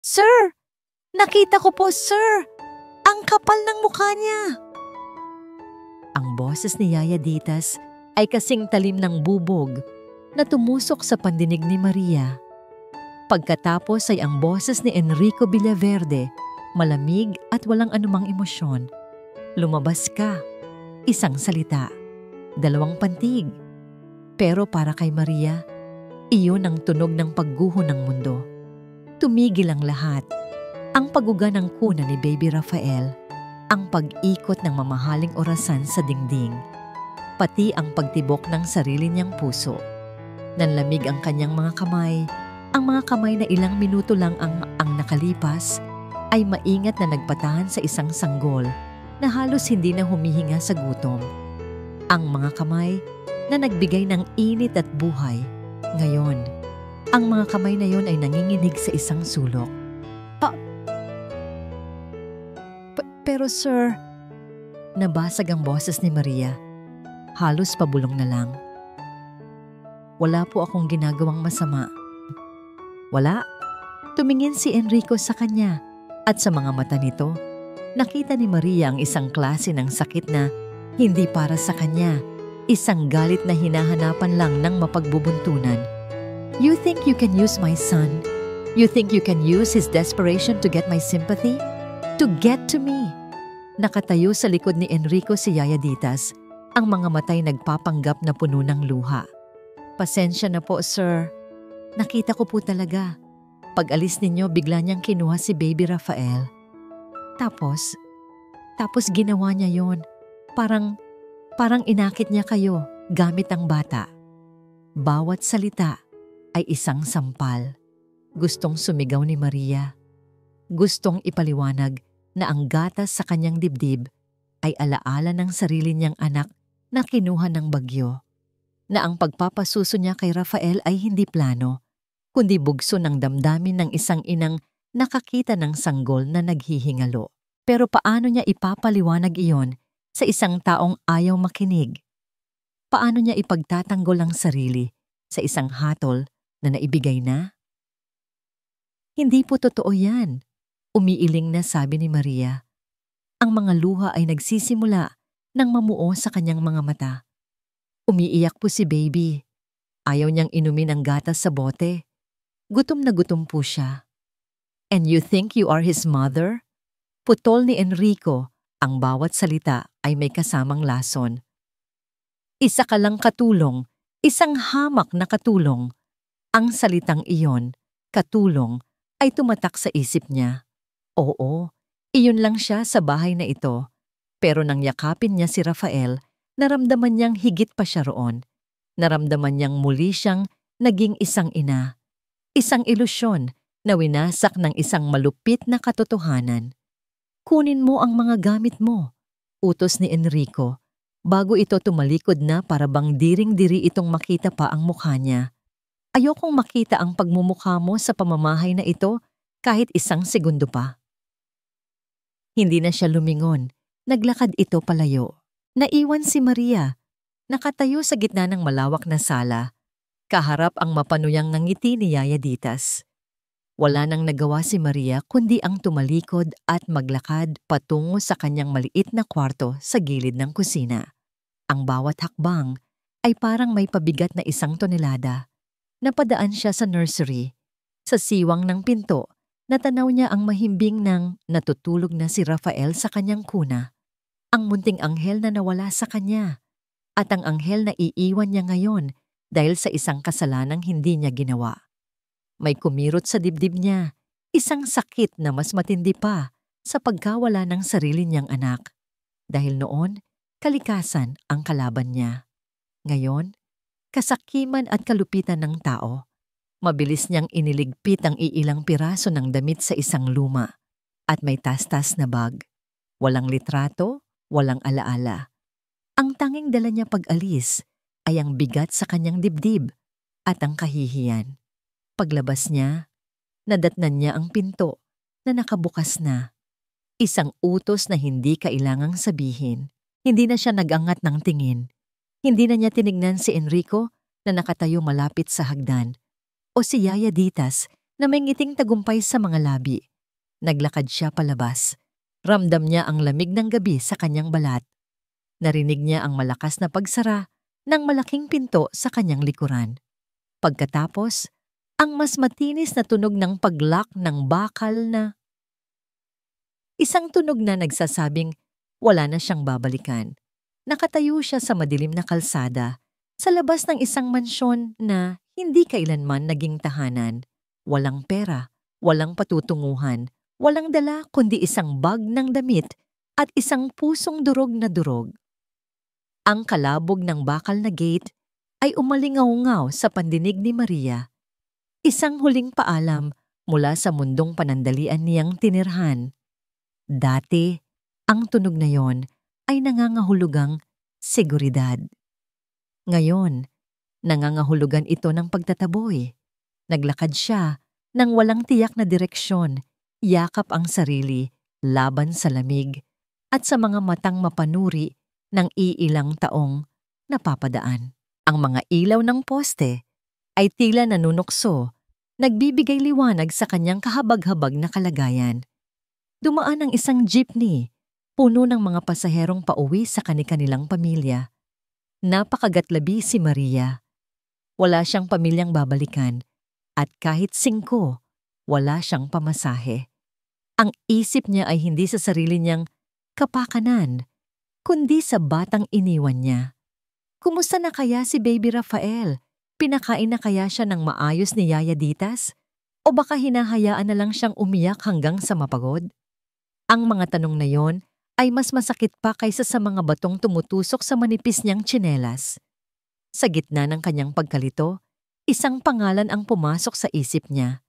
Sir! Nakita ko po, sir! Ang kapal ng mukha niya! Ang boses ni Yaya Ditas ay kasing talim ng bubog na tumusok sa pandinig ni Maria. Pagkatapos ay ang boses ni Enrico Villaverde, malamig at walang anumang emosyon. Lumabas ka, isang salita, dalawang pantig. Pero para kay Maria, iyon ang tunog ng pagguho ng mundo. Tumigil ang lahat. Ang paguga ng kuna ni Baby Rafael, ang pag-ikot ng mamahaling orasan sa dingding, pati ang pagtibok ng sarili niyang puso. Nanlamig ang kanyang mga kamay. Ang mga kamay na ilang minuto lang ang nakalipas ay maingat na nagpatahan sa isang sanggol na halos hindi na humihinga sa gutom. Ang mga kamay na nagbigay ng init at buhay. Ngayon, ang mga kamay na yon ay nanginginig sa isang sulok. Pero sir, nabasag ang boses ni Maria. Halos pabulong na lang. Wala po akong ginagawang masama. Wala. Tumingin si Enrico sa kanya at sa mga mata nito, nakita ni Maria ang isang klase ng sakit na hindi para sa kanya, isang galit na hinahanapan lang ng mapagbubuntunan. You think you can use my son? You think you can use his desperation to get my sympathy? To get to me? Nakatayo sa likod ni Enrico si Yaya Ditas, ang mga matay nagpapanggap na puno ng luha. Pasensya na po, sir. Nakita ko po talaga. Pag-alis ninyo, bigla niyang kinuha si Baby Rafael. Tapos ginawa niya yon. Parang inakit niya kayo gamit ang bata. Bawat salita ay isang sampal. Gustong sumigaw ni Maria. Gustong ipaliwanag na ang gatas sa kanyang dibdib ay alaala ng sarili niyang anak na kinuha ng bagyo. Na ang pagpapasuso niya kay Rafael ay hindi plano, kundi bugso ng damdamin ng isang inang nakakita ng sanggol na naghihingalo. Pero paano niya ipapaliwanag iyon sa isang taong ayaw makinig? Paano niya ipagtatanggol ang sarili sa isang hatol na naibigay na? Hindi po totoo yan. Umiiling na sabi ni Maria. Ang mga luha ay nagsisimula nang mamuo sa kanyang mga mata. Umiiyak po si Baby. Ayaw niyang inumin ang gatas sa bote. Gutom na gutom po siya. And you think you are his mother? Putol ni Enrico, ang bawat salita ay may kasamang lason. Isa ka lang katulong, isang hamak na katulong. Ang salitang iyon, katulong, ay tumatak sa isip niya. Oo, iyon lang siya sa bahay na ito. Pero nang yakapin niya si Rafael, naramdaman niyang higit pa siya roon. Naramdaman niyang muli siyang naging isang ina. Isang ilusyon na winasak ng isang malupit na katotohanan. Kunin mo ang mga gamit mo, utos ni Enrico, bago ito tumalikod na para bang diring-diri itong makita pa ang mukha niya. Ayokong makita ang pagmumukha mo sa pamamahay na ito kahit isang segundo pa. Hindi na siya lumingon. Naglakad ito palayo. Naiwan si Maria. Nakatayo sa gitna ng malawak na sala. Kaharap ang mapanuyang ngiti ni Yaya Ditas. Wala nang nagawa si Maria kundi ang tumalikod at maglakad patungo sa kanyang maliit na kwarto sa gilid ng kusina. Ang bawat hakbang ay parang may pabigat na 1 tonelada. Napadaan siya sa nursery. Sa siwang ng pinto, natanaw niya ang mahimbing ng natutulog na si Rafael sa kanyang kuna. Ang munting anghel na nawala sa kanya. At ang anghel na iiwan niya ngayon dahil sa isang kasalanang hindi niya ginawa. May kumirot sa dibdib niya, isang sakit na mas matindi pa sa pagkawala ng sarili niyang anak. Dahil noon, kalikasan ang kalaban niya. Ngayon, kasakiman at kalupitan ng tao. Mabilis niyang iniligpit ang iilang piraso ng damit sa isang luma at may tastas na bag. Walang litrato, walang alaala. Ang tanging dala niya pag-alis ay ang bigat sa kanyang dibdib at ang kahihiyan. Paglabas niya, nadatnan niya ang pinto na nakabukas na. Isang utos na hindi kailangang sabihin. Hindi na siya nag-angat ng tingin. Hindi na niya tinignan si Enrico na nakatayo malapit sa hagdan o si Yaya Ditas na may ngiting tagumpay sa mga labi. Naglakad siya palabas. Ramdam niya ang lamig ng gabi sa kanyang balat. Narinig niya ang malakas na pagsara ng malaking pinto sa kanyang likuran. Pagkatapos, ang mas matinis na tunog ng pag-lock ng bakal na. Isang tunog na nagsasabing wala na siyang babalikan. Nakatayo siya sa madilim na kalsada, sa labas ng isang mansyon na hindi kailanman naging tahanan. Walang pera, walang patutunguhan, walang dala kundi isang bag ng damit at isang pusong durog na durog. Ang kalabog ng bakal na gate ay umalingaw-ngaw sa pandinig ni Maria. Isang huling paalam mula sa mundong panandalian niyang tinirhan. Dati, ang tunog na yon ay nangangahulugang seguridad. Ngayon, nangangahulugan ito ng pagtataboy. Naglakad siya nang walang tiyak na direksyon, yakap ang sarili laban sa lamig at sa mga matang mapanuri ng iilang taong napapadaan. Ang mga ilaw ng poste ay tila nanunukso, nagbibigay liwanag sa kanyang kahabag-habag na kalagayan. Dumaan ang isang jeepney, puno ng mga pasaherong pauwi sa kani-kanilang pamilya. Napakagatlabi si Maria. Wala siyang pamilyang babalikan at kahit 5, wala siyang pamasahe. Ang isip niya ay hindi sa sarili niyang kapakanan, kundi sa batang iniwan niya. Kumusta na kaya si Baby Rafael? Pinakain na kaya siya ng maayos ni Yaya Ditas? O baka hinahayaan na lang siyang umiyak hanggang sa mapagod? Ang mga tanong na yon ay mas masakit pa kaysa sa mga batong tumutusok sa manipis niyang tsinelas. Sa gitna ng kanyang pagkalito, isang pangalan ang pumasok sa isip niya.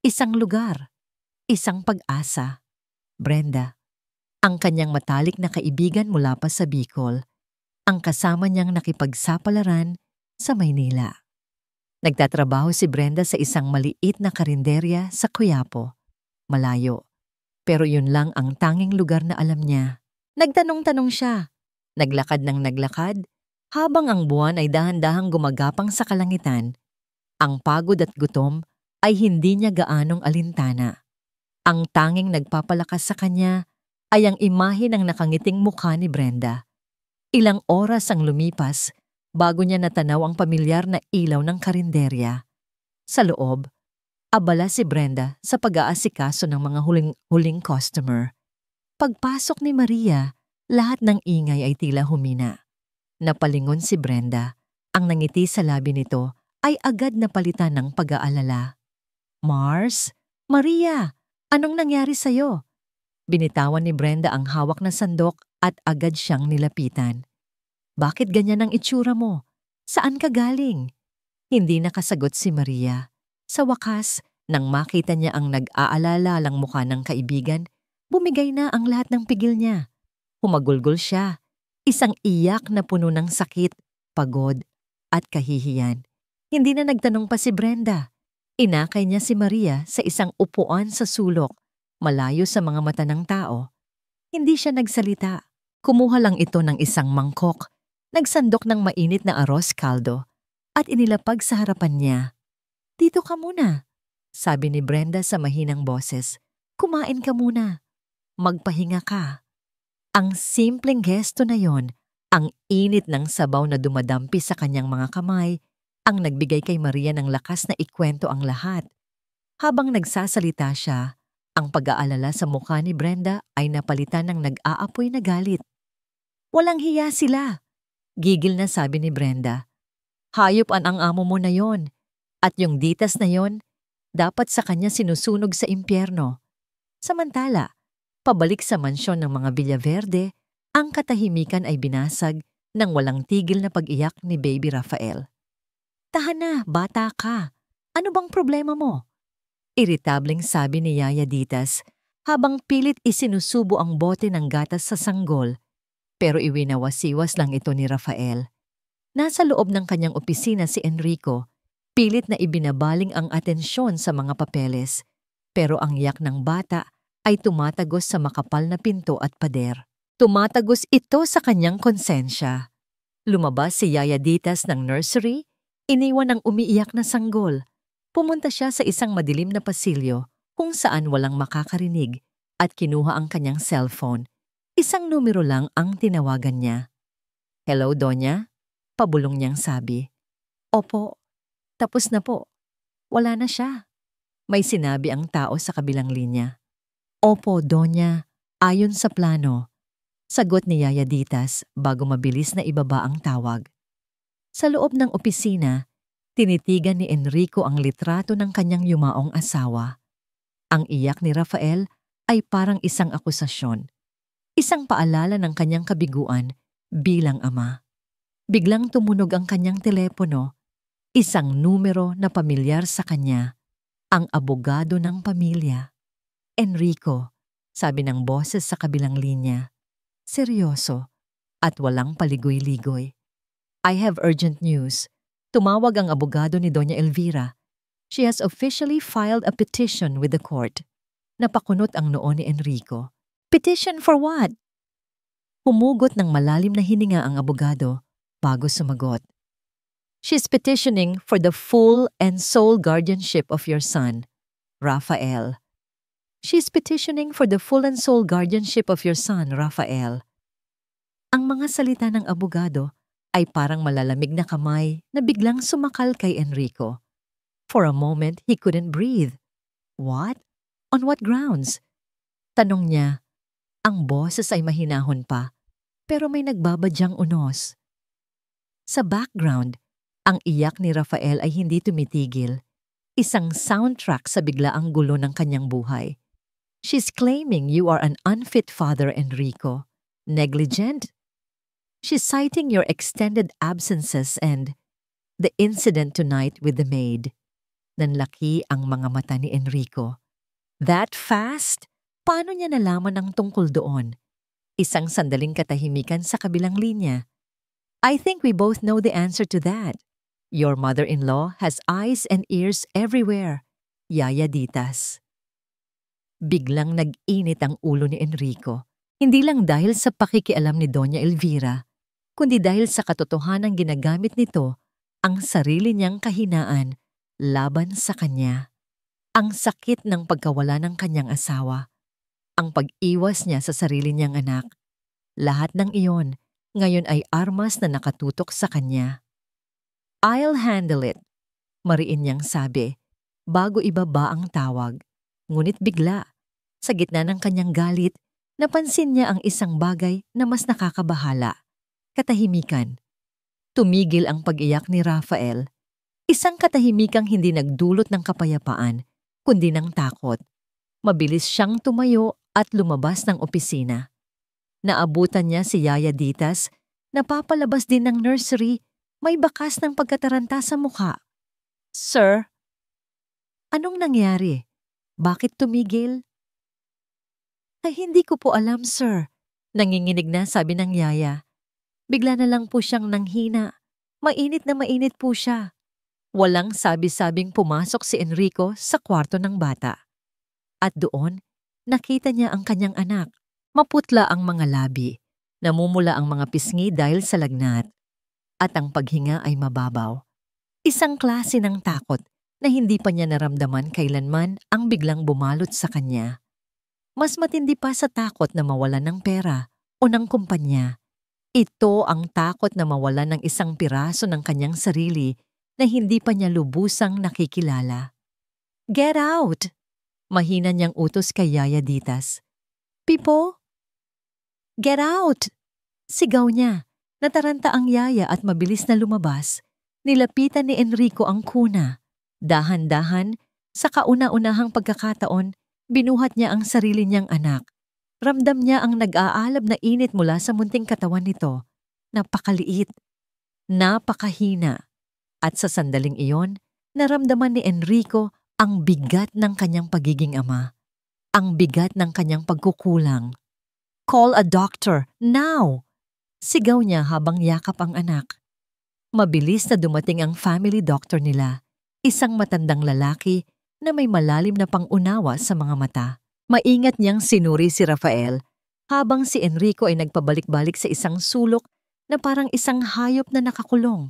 Isang lugar, isang pag-asa. Brenda, ang kanyang matalik na kaibigan mula pa sa Bicol, ang kasama niyang nakipagsapalaran sa Maynila. Nagtatrabaho si Brenda sa isang maliit na karinderya sa Quiapo, malayo. Pero yun lang ang tanging lugar na alam niya. Nagtanong-tanong siya, naglakad ng naglakad, habang ang buwan ay dahan-dahang gumagapang sa kalangitan. Ang pagod at gutom ay hindi niya gaanong alintana. Ang tanging nagpapalakas sa kanya ay ang imahe ng nakangiting mukha ni Brenda. Ilang oras ang lumipas bago niya natanaw ang pamilyar na ilaw ng karinderya. Sa loob, abala si Brenda sa pag-aasikaso ng mga huling customer. Pagpasok ni Maria, lahat ng ingay ay tila humina. Napalingon si Brenda. Ang nangiti sa labi nito ay agad napalitan ng pag-aalala. Mars? Maria, anong nangyari sa'yo? Binitawan ni Brenda ang hawak na sandok at agad siyang nilapitan. Bakit ganyan ang itsura mo? Saan ka galing? Hindi nakasagot si Maria. Sa wakas, nang makita niya ang nag-aalala lang mukha ng kaibigan, bumigay na ang lahat ng pigil niya. Humagulgol siya, isang iyak na puno ng sakit, pagod, at kahihiyan. Hindi na nagtanong pa si Brenda. Inakay niya si Maria sa isang upuan sa sulok, malayo sa mga mata ng tao. Hindi siya nagsalita. Kumuha lang ito ng isang mangkok, nagsandok ng mainit na arroz caldo, at inilapag sa harapan niya. Dito ka muna, sabi ni Brenda sa mahinang boses. Kumain ka muna. Magpahinga ka. Ang simpleng gesto na yon, ang init ng sabaw na dumadampi sa kanyang mga kamay, ang nagbigay kay Maria ng lakas na ikwento ang lahat. Habang nagsasalita siya, ang pag-aalala sa mukha ni Brenda ay napalitan ng nag-aapoy na galit. Walang hiya sila, gigil na sabi ni Brenda. Hayop ang amo mo na yon. At yung Ditas na yon, dapat sa kanya sinusunog sa impyerno. Samantala, pabalik sa mansyon ng mga Villaverde, ang katahimikan ay binasag ng walang tigil na pag-iyak ni Baby Rafael. Tahan na, bata ka. Ano bang problema mo? Iritableng sabi ni Yaya Ditas habang pilit isinusubo ang bote ng gatas sa sanggol, pero iwinawasiwas lang ito ni Rafael. Nasa loob ng kanyang opisina si Enrico, pilit na ibinabaling ang atensyon sa mga papeles, pero ang yak ng bata ay tumatagos sa makapal na pinto at pader. Tumatagos ito sa kanyang konsensya. Lumabas si Yaya Ditas ng nursery, iniwan ang umiiyak na sanggol. Pumunta siya sa isang madilim na pasilyo kung saan walang makakarinig at kinuha ang kanyang cellphone. Isang numero lang ang tinawagan niya. "Hello, Donya?" Pabulong niyang sabi. "Opo, tapos na po. Wala na siya." May sinabi ang tao sa kabilang linya. "Opo, Donya, ayon sa plano." Sagot ni Yaya Ditas bago mabilis na ibaba ang tawag. Sa loob ng opisina, tinitigan ni Enrico ang litrato ng kanyang yumaong asawa. Ang iyak ni Rafael ay parang isang akusasyon. Isang paalala ng kanyang kabiguan bilang ama. Biglang tumunog ang kanyang telepono, isang numero na pamilyar sa kanya, ang abogado ng pamilya. "Enrico," sabi ng boses sa kabilang linya. Seryoso at walang paligoy-ligoy. "I have urgent news." Tumawag ang abogado ni Doña Elvira. "She has officially filed a petition with the court." Napakunot ang noo ni Enrico. "Petition for what?" Humugot ng malalim na hininga ang abogado bago sumagot. "She's petitioning for the full and sole guardianship of your son, Rafael." "She's petitioning for the full and sole guardianship of your son, Rafael." Ang mga salita ng abogado ay parang malalamig na kamay na biglang sumakal kay Enrico. For a moment, he couldn't breathe. "What? On what grounds?" Tanong niya. Ang boses ay mahinahon pa, pero may nagbabadyang unos. Sa background, ang iyak ni Rafael ay hindi tumitigil. Isang soundtrack sa biglaang gulo ng kanyang buhay. "She's claiming you are an unfit father, Enrico. Negligent. She's citing your extended absences and the incident tonight with the maid." Nanlaki ang mga mata ni Enrico. That fast? Paano niya nalaman ang tungkol doon? Isang sandaling katahimikan sa kabilang linya. "I think we both know the answer to that. Your mother-in-law has eyes and ears everywhere, Yaya Ditas." Biglang nag-init ang ulo ni Enrico. Hindi lang dahil sa pakikialam ni Doña Elvira, kundi dahil sa katotohanang ginagamit nito ang sarili niyang kahinaan laban sa kanya. Ang sakit ng pagkawala ng kanyang asawa. Ang pag-iwas niya sa sarili niyang anak. Lahat ng iyon ngayon ay armas na nakatutok sa kanya. "I'll handle it," mariin niyang sabi, bago ibaba ang tawag. Ngunit bigla, sa gitna ng kanyang galit, napansin niya ang isang bagay na mas nakakabahala. Katahimikan. Tumigil ang pag-iyak ni Rafael. Isang katahimikang hindi nagdulot ng kapayapaan, kundi ng takot. Mabilis siyang tumayo at lumabas ng opisina. Naabutan niya si Yaya Ditas, napapalabas din ng nursery, may bakas ng pagkataranta sa mukha. "Sir?" "Anong nangyari? Bakit tumigil?" "Ay, hindi ko po alam, sir." Nanginginig na sabi ng yaya. Bigla na lang po siyang nanghina. Mainit na mainit po siya. Walang sabi-sabing pumasok si Enrico sa kwarto ng bata. At doon, nakita niya ang kanyang anak. Maputla ang mga labi. Namumula ang mga pisngi dahil sa lagnat. At ang paghinga ay mababaw. Isang klase ng takot na hindi pa niya naramdaman kailanman ang biglang bumalot sa kanya. Mas matindi pa sa takot na mawalan ng pera o ng kumpanya. Ito ang takot na mawalan ng isang piraso ng kanyang sarili na hindi pa niya lubusang nakikilala. "Get out!" Mahina niyang utos kay Yaya Ditas. "Pipo? Get out!" Sigaw niya. Nataranta ang yaya at mabilis na lumabas. Nilapitan ni Enrico ang kuna. Dahan-dahan, sa kauna-unahang pagkakataon, binuhat niya ang sarili niyang anak. Ramdam niya ang nag-aalab na init mula sa munting katawan nito. Napakaliit. Napakahina. At sa sandaling iyon, naramdaman ni Enrico ang bigat ng kanyang pagiging ama. Ang bigat ng kanyang pagkukulang. "Call a doctor, now!" Sigaw niya habang yakap ang anak. Mabilis na dumating ang family doctor nila, isang matandang lalaki na may malalim na pangunawa sa mga mata. Maingat niyang sinuri si Rafael habang si Enrico ay nagpabalik-balik sa isang sulok na parang isang hayop na nakakulong.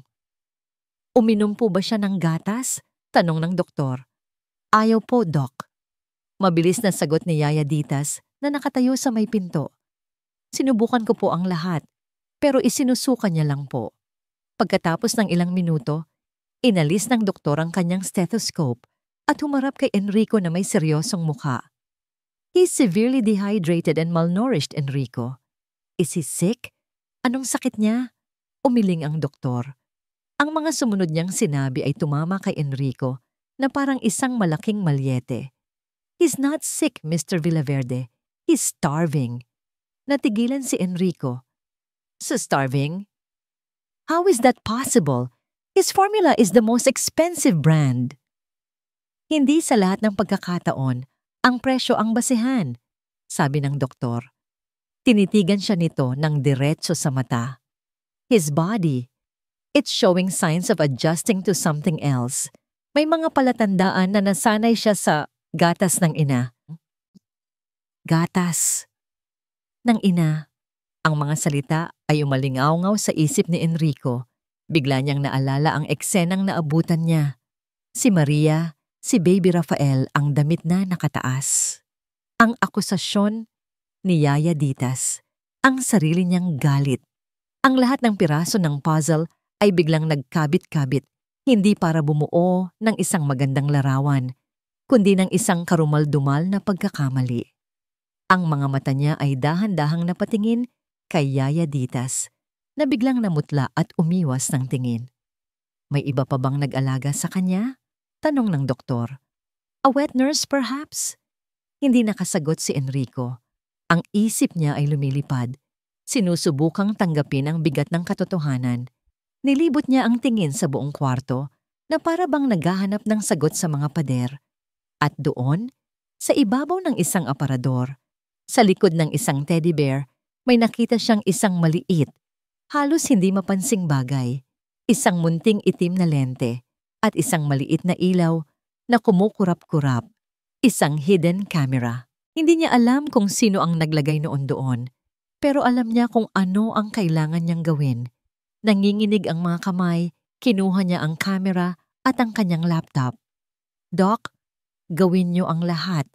Uminom po ba siya ng gatas? Tanong ng doktor. Ayaw po, Doc. Mabilis na sagot ni Yaya Ditas na nakatayo sa may pinto. Sinubukan ko po ang lahat, pero isinusuka niya lang po. Pagkatapos ng ilang minuto, inalis ng doktor ang kanyang stethoscope at humarap kay Enrico na may seryosong mukha. He's severely dehydrated and malnourished, Enrico. Is he sick? Anong sakit niya? Umiling ang doktor. Ang mga sumunod niyang sinabi ay tumama kay Enrico na parang isang malaking malyete. He's not sick, Mr. Villaverde. He's starving. Natigilan si Enrico. So starving? How is that possible? His formula is the most expensive brand. Hindi sa lahat ng pagkakataon, ang presyo ang basehan, sabi ng doktor. Tinitigan siya nito ng diretso sa mata. His body, it's showing signs of adjusting to something else. May mga palatandaan na nasanay siya sa gatas ng ina. Gatas ng ina. Ang mga salita ay umalingaw-ngaw sa isip ni Enrico. Bigla niyang naalala ang eksenang naabutan niya. Si Maria, si Baby Rafael ang damit na nakataas. Ang akusasyon ni Yaya Ditas, ang sarili niyang galit. Ang lahat ng piraso ng puzzle ay biglang nagkabit-kabit, hindi para bumuo ng isang magandang larawan, kundi ng isang karumal-dumal na pagkakamali. Ang mga mata niya ay dahan-dahang napatingin kay Yaya Ditas, na biglang namutla at umiwas ng tingin. May iba pa bang nag-alaga sa kanya? Tanong ng doktor. A wet nurse perhaps? Hindi nakasagot si Enrico. Ang isip niya ay lumilipad. Sinusubukang tanggapin ang bigat ng katotohanan. Nilibot niya ang tingin sa buong kwarto na para bang naghahanap ng sagot sa mga pader. At doon, sa ibabaw ng isang aparador, sa likod ng isang teddy bear, may nakita siyang isang maliit, halos hindi mapansing bagay, isang munting itim na lente, at isang maliit na ilaw na kumukurap-kurap, isang hidden camera. Hindi niya alam kung sino ang naglagay noon doon, pero alam niya kung ano ang kailangan niyang gawin. Nanginginig ang mga kamay, kinuha niya ang camera at ang kanyang laptop. Doc, gawin niyo ang lahat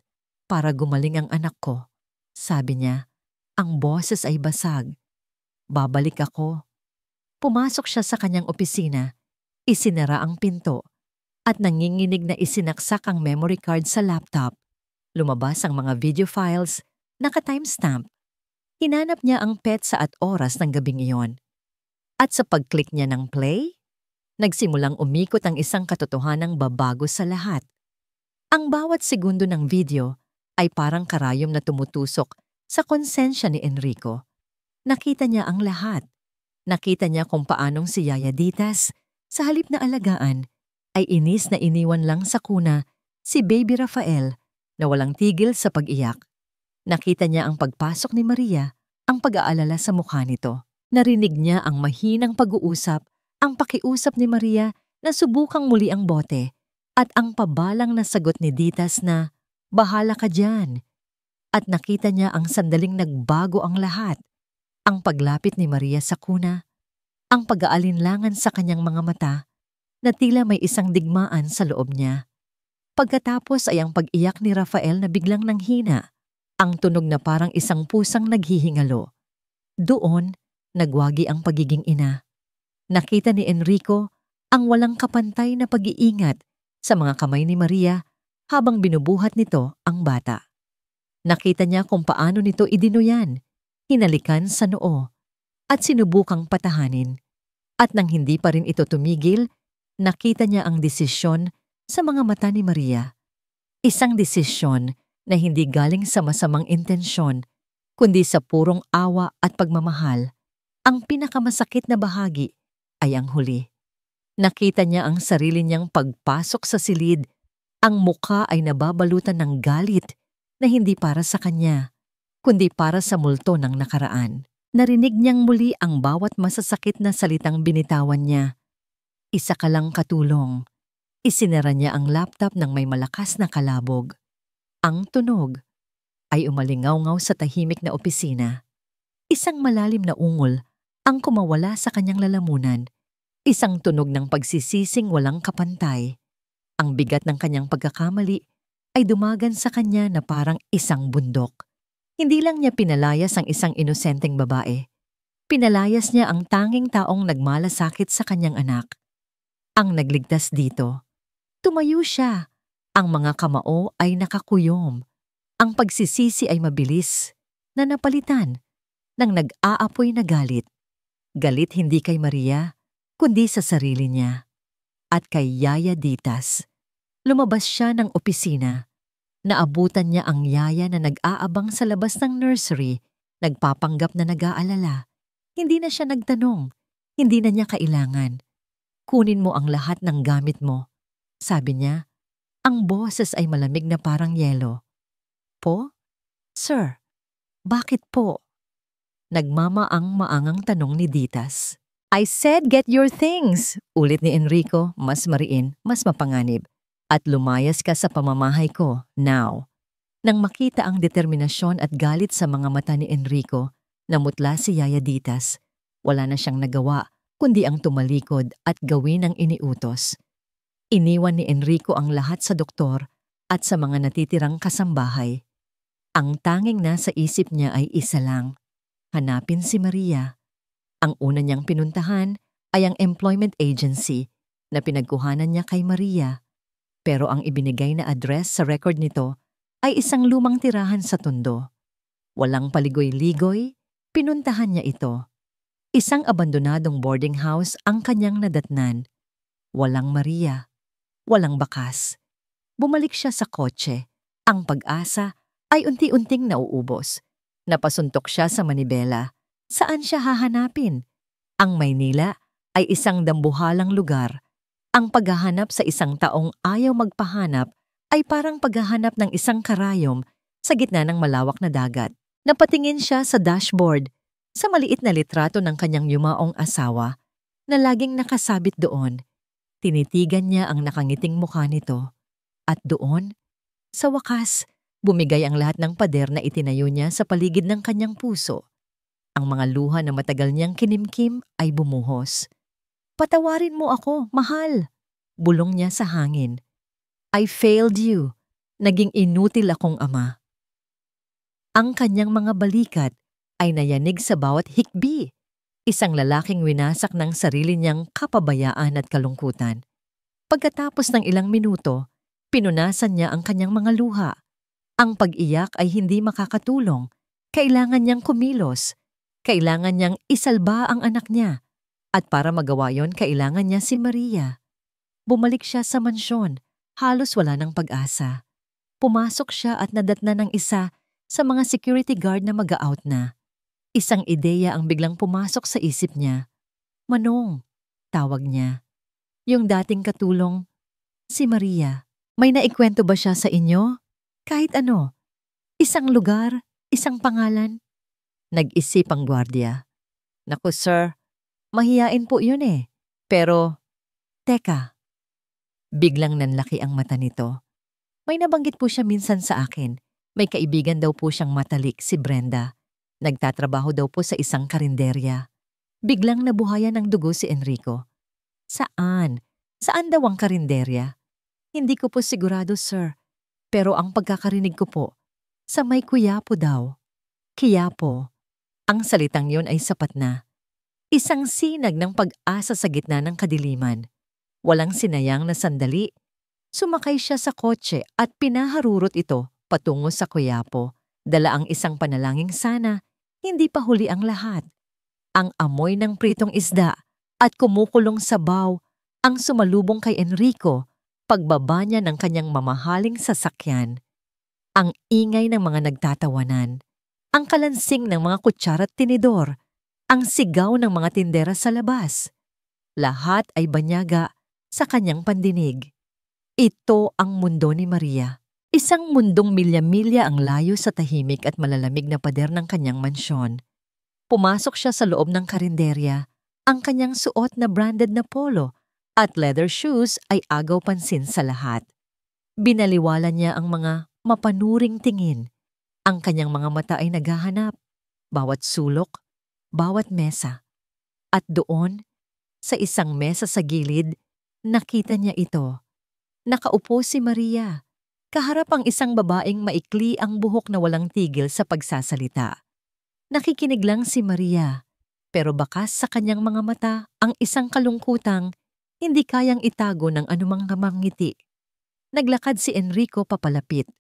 para gumaling ang anak ko, sabi niya. Ang boses ay basag. Babalik ako. Pumasok siya sa kanyang opisina, isinara ang pinto, at nanginginig na isinaksak ang memory card sa laptop. Lumabas ang mga video files, naka-timestamp. Hinanap niya ang petsa at oras ng gabing iyon. At sa pag-click niya ng play, nagsimulang umikot ang isang katotohanang babago sa lahat. Ang bawat segundo ng video ay parang karayom na tumutusok sa konsensya ni Enrico. Nakita niya ang lahat. Nakita niya kung paanong si Yaya Ditas, sa halip na alagaan, ay inis na iniwan lang sa kuna si Baby Rafael na walang tigil sa pag-iyak. Nakita niya ang pagpasok ni Maria, ang pag-aalala sa mukha nito. Narinig niya ang mahinang pag-uusap, ang pakiusap ni Maria na subukang muli ang bote, at ang pabalang na sagot ni Ditas na, "Bahala ka dyan." At nakita niya ang sandaling nagbago ang lahat. Ang paglapit ni Maria sa kuna, ang pag-aalinlangan sa kanyang mga mata, na tila may isang digmaan sa loob niya. Pagkatapos ay ang pag-iyak ni Rafael na biglang nanghina, ang tunog na parang isang pusang naghihingalo. Doon, nagwagi ang pagiging ina. Nakita ni Enrico ang walang kapantay na pag-iingat sa mga kamay ni Maria habang binubuhat nito ang bata. Nakita niya kung paano nito idinuyan, hinalikan sa noo, at sinubukang patahanin. At nang hindi pa rin ito tumigil, nakita niya ang desisyon sa mga mata ni Maria. Isang desisyon na hindi galing sa masamang intensyon, kundi sa purong awa at pagmamahal. Ang pinakamasakit na bahagi ay ang huli. Nakita niya ang sarili niyang pagpasok sa silid. Ang mukha ay nababalutan ng galit na hindi para sa kanya, kundi para sa multo ng nakaraan. Narinig niyang muli ang bawat masasakit na salitang binitawan niya. Isa ka lang katulong. Isinara niya ang laptop ng may malakas na kalabog. Ang tunog ay umalingaw-ngaw sa tahimik na opisina. Isang malalim na ungol ang kumawala sa kanyang lalamunan, isang tunog ng pagsisising walang kapantay. Ang bigat ng kanyang pagkakamali ay dumagan sa kanya na parang isang bundok. Hindi lang niya pinalayas ang isang inosenteng babae. Pinalayas niya ang tanging taong nagmalasakit sa kanyang anak. Ang nagligtas dito. Tumayo siya. Ang mga kamao ay nakakuyom. Ang pagsisisi ay mabilis na napalitan ng nag-aapoy na galit. Galit hindi kay Maria, kundi sa sarili niya. At kay Yaya Ditas. Lumabas siya ng opisina. Naabutan niya ang yaya na nag-aabang sa labas ng nursery, nagpapanggap na nag-aalala. Hindi na siya nagtanong. Hindi na niya kailangan. Kunin mo ang lahat ng gamit mo. Sabi niya, ang boses ay malamig na parang yelo. Po? Sir, bakit po? Nagmamaang-maangang tanong ni Ditas. I said get your things, ulit ni Enrico, mas mariin, mas mapanganib. At lumayas ka sa pamamahay ko, now. Nang makita ang determinasyon at galit sa mga mata ni Enrico, namutla si Yaya Ditas. Wala na siyang nagawa, kundi ang tumalikod at gawin ang iniutos. Iniwan ni Enrico ang lahat sa doktor at sa mga natitirang kasambahay. Ang tanging nasa isip niya ay isa lang, hanapin si Maria. Ang una niyang pinuntahan ay ang employment agency na pinagkuhanan niya kay Maria. Pero ang ibinigay na address sa record nito ay isang lumang tirahan sa Tondo. Walang paligoy-ligoy, pinuntahan niya ito. Isang abandonadong boarding house ang kanyang nadatnan. Walang Maria, walang bakas. Bumalik siya sa kotse. Ang pag-asa ay unti-unting nauubos. Napasuntok siya sa Manibela. Saan siya hahanapin? Ang Maynila ay isang dambuhalang lugar. Ang paghahanap sa isang taong ayaw magpahanap ay parang paghahanap ng isang karayom sa gitna ng malawak na dagat. Napatingin siya sa dashboard, sa maliit na litrato ng kanyang yumaong asawa na laging nakasabit doon. Tinitigan niya ang nakangiting mukha nito. At doon, sa wakas, bumigay ang lahat ng pader na itinayo niya sa paligid ng kanyang puso. Ang mga luha na matagal niyang kinimkim ay bumuhos. Patawarin mo ako, mahal. Bulong niya sa hangin. I failed you. Naging inutil akong ama. Ang kanyang mga balikat ay nayanig sa bawat hikbi. Isang lalaking winasak ng sarili niyang kapabayaan at kalungkutan. Pagkatapos ng ilang minuto, pinunasan niya ang kanyang mga luha. Ang pag-iyak ay hindi makakatulong. Kailangan niyang kumilos. Kailangan niyang isalba ang anak niya. At para magawa yon, kailangan niya si Maria. Bumalik siya sa mansyon. Halos wala ng pag-asa. Pumasok siya at nadatnan ng isa sa mga security guard na mag-out na. Isang ideya ang biglang pumasok sa isip niya. Manong, tawag niya. Yung dating katulong, si Maria. May naikwento ba siya sa inyo? Kahit ano. Isang lugar, isang pangalan. Nag-isip ang gwardiya. Naku sir, mahiyain po yun eh. Pero, teka. Biglang nanlaki ang mata nito. May nabanggit po siya minsan sa akin. May kaibigan daw po siyang matalik, si Brenda. Nagtatrabaho daw po sa isang karinderya. Biglang nabuhayan ng dugo si Enrico. Saan? Saan daw ang karinderya? Hindi ko po sigurado, sir. Pero ang pagkakarinig ko po, sa may Quiapo daw. Quiapo. Ang salitang yon ay sapat na. Isang sinag ng pag-asa sa gitna ng kadiliman. Walang sinayang na sandali. Sumakay siya sa kotse at pinaharurot ito patungo sa Quiapo. Dala ang isang panalangin sana, hindi pa huli ang lahat. Ang amoy ng pritong isda at kumukulong sabaw ang sumalubong kay Enrico pagbaba niya ng kanyang mamahaling sasakyan. Ang ingay ng mga nagtatawanan, ang kalansing ng mga kutsara at tinidor, ang sigaw ng mga tindera sa labas. Lahat ay banyaga sa kanyang pandinig. Ito ang mundo ni Maria. Isang mundong milya-milya ang layo sa tahimik at malalamig na pader ng kanyang mansyon. Pumasok siya sa loob ng karinderya. Ang kanyang suot na branded na polo at leather shoes ay agaw pansin sa lahat. Binaliwala niya ang mga mapanuring tingin. Ang kanyang mga mata ay naghahanap. Bawat sulok, bawat mesa. At doon, sa isang mesa sa gilid, nakita niya ito. Nakaupo si Maria. Kaharap ang isang babaeng maikli ang buhok na walang tigil sa pagsasalita. Nakikinig lang si Maria, pero bakas sa kanyang mga mata ang isang kalungkutang hindi kayang itago ng anumang ngiti. Naglakad si Enrico papalapit.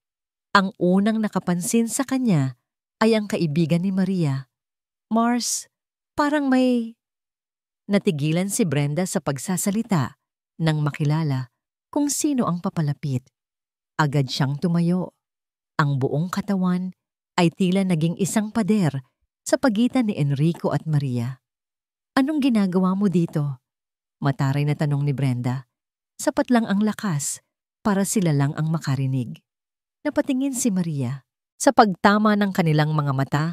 Ang unang nakapansin sa kanya ay ang kaibigan ni Maria. Mars, parang may... Natigilan si Brenda sa pagsasalita nang makilala kung sino ang papalapit. Agad siyang tumayo. Ang buong katawan ay tila naging isang pader sa pagitan ni Enrico at Maria. "Anong ginagawa mo dito?" Mataray na tanong ni Brenda. Sapat lang ang lakas para sila lang ang makarinig. Napatingin si Maria. Sa pagtama ng kanilang mga mata,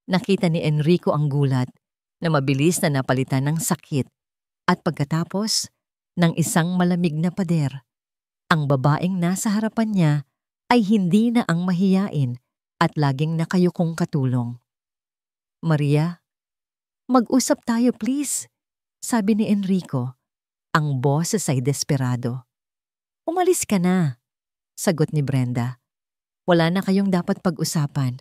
nakita ni Enrico ang gulat na mabilis na napalitan ng sakit at pagkatapos ng isang malamig na pader. Ang babaeng nasa harapan niya ay hindi na ang mahiyain at laging nakayukong katulong. "Maria, mag-usap tayo please," sabi ni Enrico. Ang boses ay desperado. "Umalis ka na," sagot ni Brenda. "Wala na kayong dapat pag-usapan.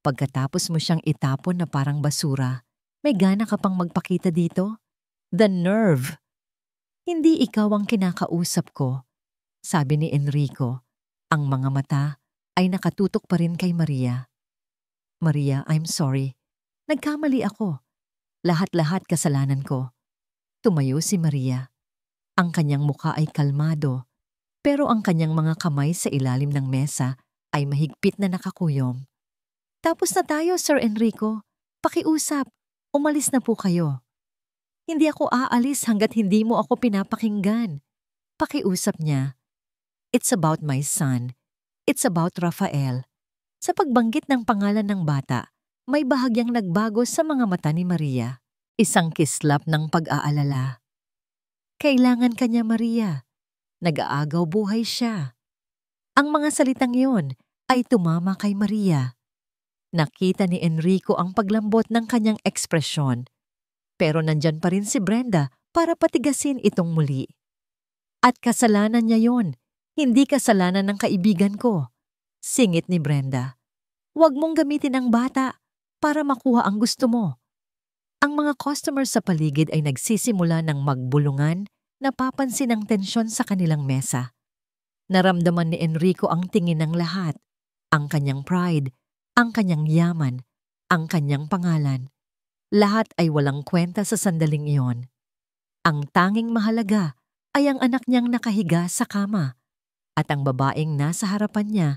Pagkatapos mo siyang itapon na parang basura, may gana ka pang magpakita dito? The nerve!" "Hindi ikaw ang kinakausap ko," sabi ni Enrico. Ang mga mata ay nakatutok pa rin kay Maria. "Maria, I'm sorry. Nagkamali ako. Lahat-lahat kasalanan ko." Tumayo si Maria. Ang kanyang muka ay kalmado, pero ang kanyang mga kamay sa ilalim ng mesa ay mahigpit na nakakuyom. "Tapos na tayo, Sir Enrico. Pakiusap. Umalis na po kayo." "Hindi ako aalis hanggat hindi mo ako pinapakinggan." Pakiusap niya. "It's about my son. It's about Rafael." Sa pagbanggit ng pangalan ng bata, may bahagyang nagbago sa mga mata ni Maria. Isang kislap ng pag-aalala. "Kailangan kanya, Maria. Nag-aagaw buhay siya." Ang mga salitang iyon ay tumama kay Maria. Nakita ni Enrico ang paglambot ng kanyang ekspresyon. Pero nandyan pa rin si Brenda para patigasin itong muli. "At kasalanan niya yon, hindi kasalanan ng kaibigan ko," singit ni Brenda. "Huwag mong gamitin ang bata para makuha ang gusto mo." Ang mga customers sa paligid ay nagsisimula ng magbulungan, napapansin ang tensyon sa kanilang mesa. Naramdaman ni Enrico ang tingin ng lahat, ang kanyang pride, ang kanyang yaman, ang kanyang pangalan. Lahat ay walang kwenta sa sandaling iyon. Ang tanging mahalaga ay ang anak niyang nakahiga sa kama at ang babaeng nasa harapan niya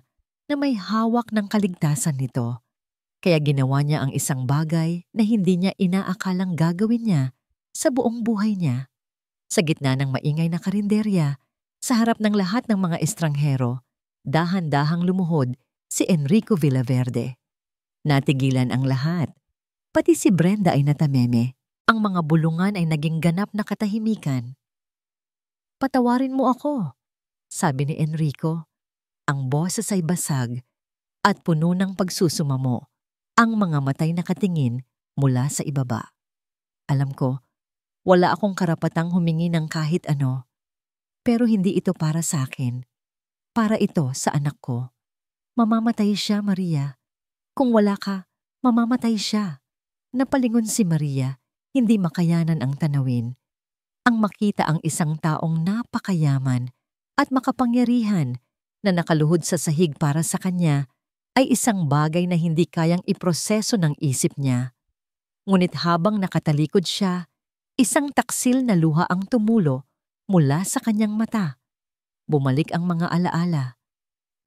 na may hawak ng kaligtasan nito. Kaya ginawa niya ang isang bagay na hindi niya inaakalang gagawin niya sa buong buhay niya. Sa gitna ng maingay na karinderya, sa harap ng lahat ng mga estranghero, dahan-dahang lumuhod si Enrico Villaverde. Natigilan ang lahat. Pati si Brenda ay natameme. Ang mga bulungan ay naging ganap na katahimikan. "Patawarin mo ako," sabi ni Enrico. Ang boses ay basag at puno ng pagsusumamo. Ang mga matay nakatingin mula sa ibaba. "Alam ko, wala akong karapatang humingi ng kahit ano. Pero hindi ito para sa akin. Para ito sa anak ko. Mamamatay siya, Maria. Kung wala ka, mamamatay siya." Napalingon si Maria, hindi makayanan ang tanawin. Ang makita ang isang taong napakayaman at makapangyarihan na nakaluhod sa sahig para sa kanya ay isang bagay na hindi kayang iproseso ng isip niya. Ngunit habang nakatalikod siya, isang taksil na luha ang tumulo mula sa kanyang mata. Bumalik ang mga alaala.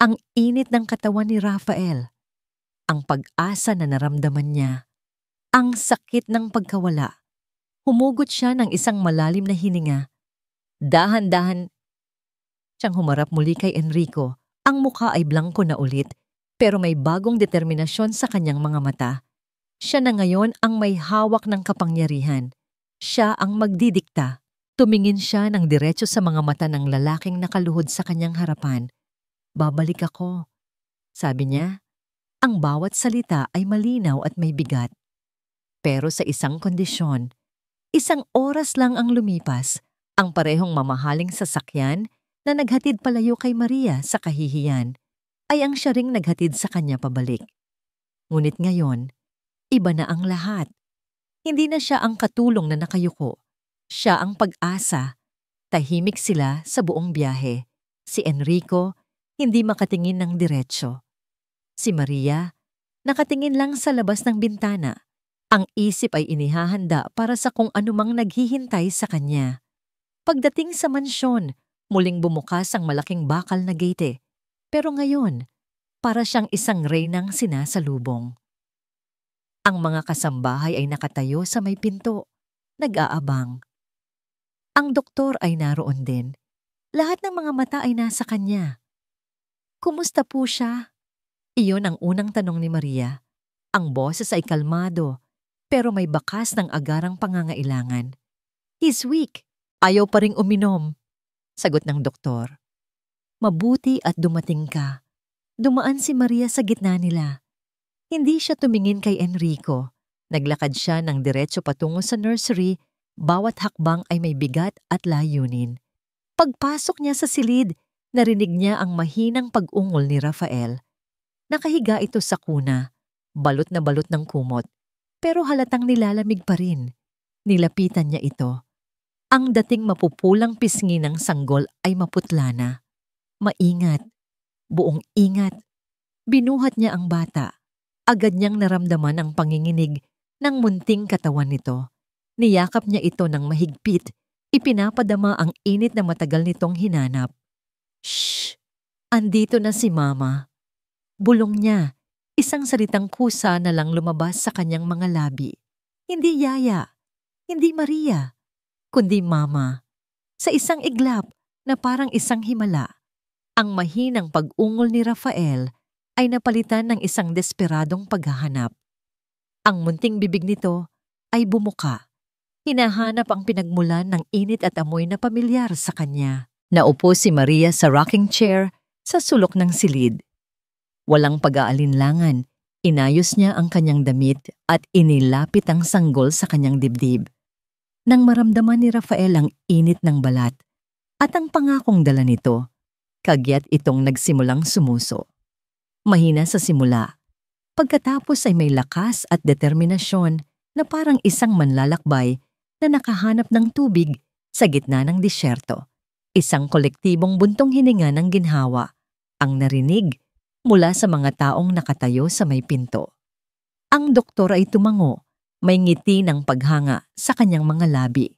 Ang init ng katawan ni Rafael. Ang pag-asa na naramdaman niya. Ang sakit ng pagkawala. Humugot siya ng isang malalim na hininga. Dahan-dahan siyang humarap muli kay Enrico. Ang mukha ay blangko na ulit, pero may bagong determinasyon sa kanyang mga mata. Siya na ngayon ang may hawak ng kapangyarihan. Siya ang magdidikta. Tumingin siya ng diretso sa mga mata ng lalaking nakaluhod sa kanyang harapan. "Babalik ako," sabi niya. Ang bawat salita ay malinaw at may bigat. Pero sa isang kondisyon, 1 oras lang ang lumipas, ang parehong mamahaling sasakyan na naghatid palayo kay Maria sa kahihiyan ay ang siya ring naghatid sa kanya pabalik. Ngunit ngayon, iba na ang lahat. Hindi na siya ang katulong na nakayuko. Siya ang pag-asa. Tahimik sila sa buong biyahe. Si Enrico, hindi makatingin ng diretsyo. Si Maria, nakatingin lang sa labas ng bintana. Ang isip ay inihahanda para sa kung anumang naghihintay sa kanya. Pagdating sa mansyon, muling bumukas ang malaking bakal na gate. Pero ngayon, para siyang isang reynang sinasalubong. Ang mga kasambahay ay nakatayo sa may pinto, nag-aabang. Ang doktor ay naroon din. Lahat ng mga mata ay nasa kanya. Kumusta po siya? Iyon ang unang tanong ni Maria. Ang boses ay kalmado, pero may bakas ng agarang pangangailangan. He's weak. Ayaw pa ring uminom. Sagot ng doktor. Mabuti at dumating ka. Dumaan si Maria sa gitna nila. Hindi siya tumingin kay Enrico. Naglakad siya ng diretso patungo sa nursery, bawat hakbang ay may bigat at layunin. Pagpasok niya sa silid, narinig niya ang mahinang pag-ungol ni Rafael. Nakahiga ito sa kuna, balot na balot ng kumot, pero halatang nilalamig pa rin. Nilapitan niya ito. Ang dating mapupulang pisngi ng sanggol ay maputla na. Maingat, buong ingat. Binuhat niya ang bata. Agad niyang naramdaman ang panginginig ng munting katawan nito. Niyakap niya ito ng mahigpit. Ipinapadama ang init na matagal nitong hinanap. Shh! Andito na si Mama. Bulong niya. Isang salitang kusa na lang lumabas sa kanyang mga labi. Hindi Yaya. Hindi Maria. Kundi Mama. Sa isang iglap na parang isang himala, ang mahinang pag-ungol ni Rafael ay napalitan ng isang desperadong paghahanap. Ang munting bibig nito ay bumuka. Hinahanap ang pinagmulan ng init at amoy na pamilyar sa kanya. Naupo si Maria sa rocking chair sa sulok ng silid. Walang pag-aalinlangan, inayos niya ang kanyang damit at inilapit ang sanggol sa kanyang dibdib. Nang maramdaman ni Rafael ang init ng balat at ang pangakong dala nito, kagyat itong nagsimulang sumuso. Mahina sa simula. Pagkatapos ay may lakas at determinasyon na parang isang manlalakbay na nakahanap ng tubig sa gitna ng disyerto. Isang kolektibong buntong hininga ng ginhawa ang narinig mula sa mga taong nakatayo sa may pinto. Ang doktor ay tumango, may ngiti ng paghanga sa kanyang mga labi.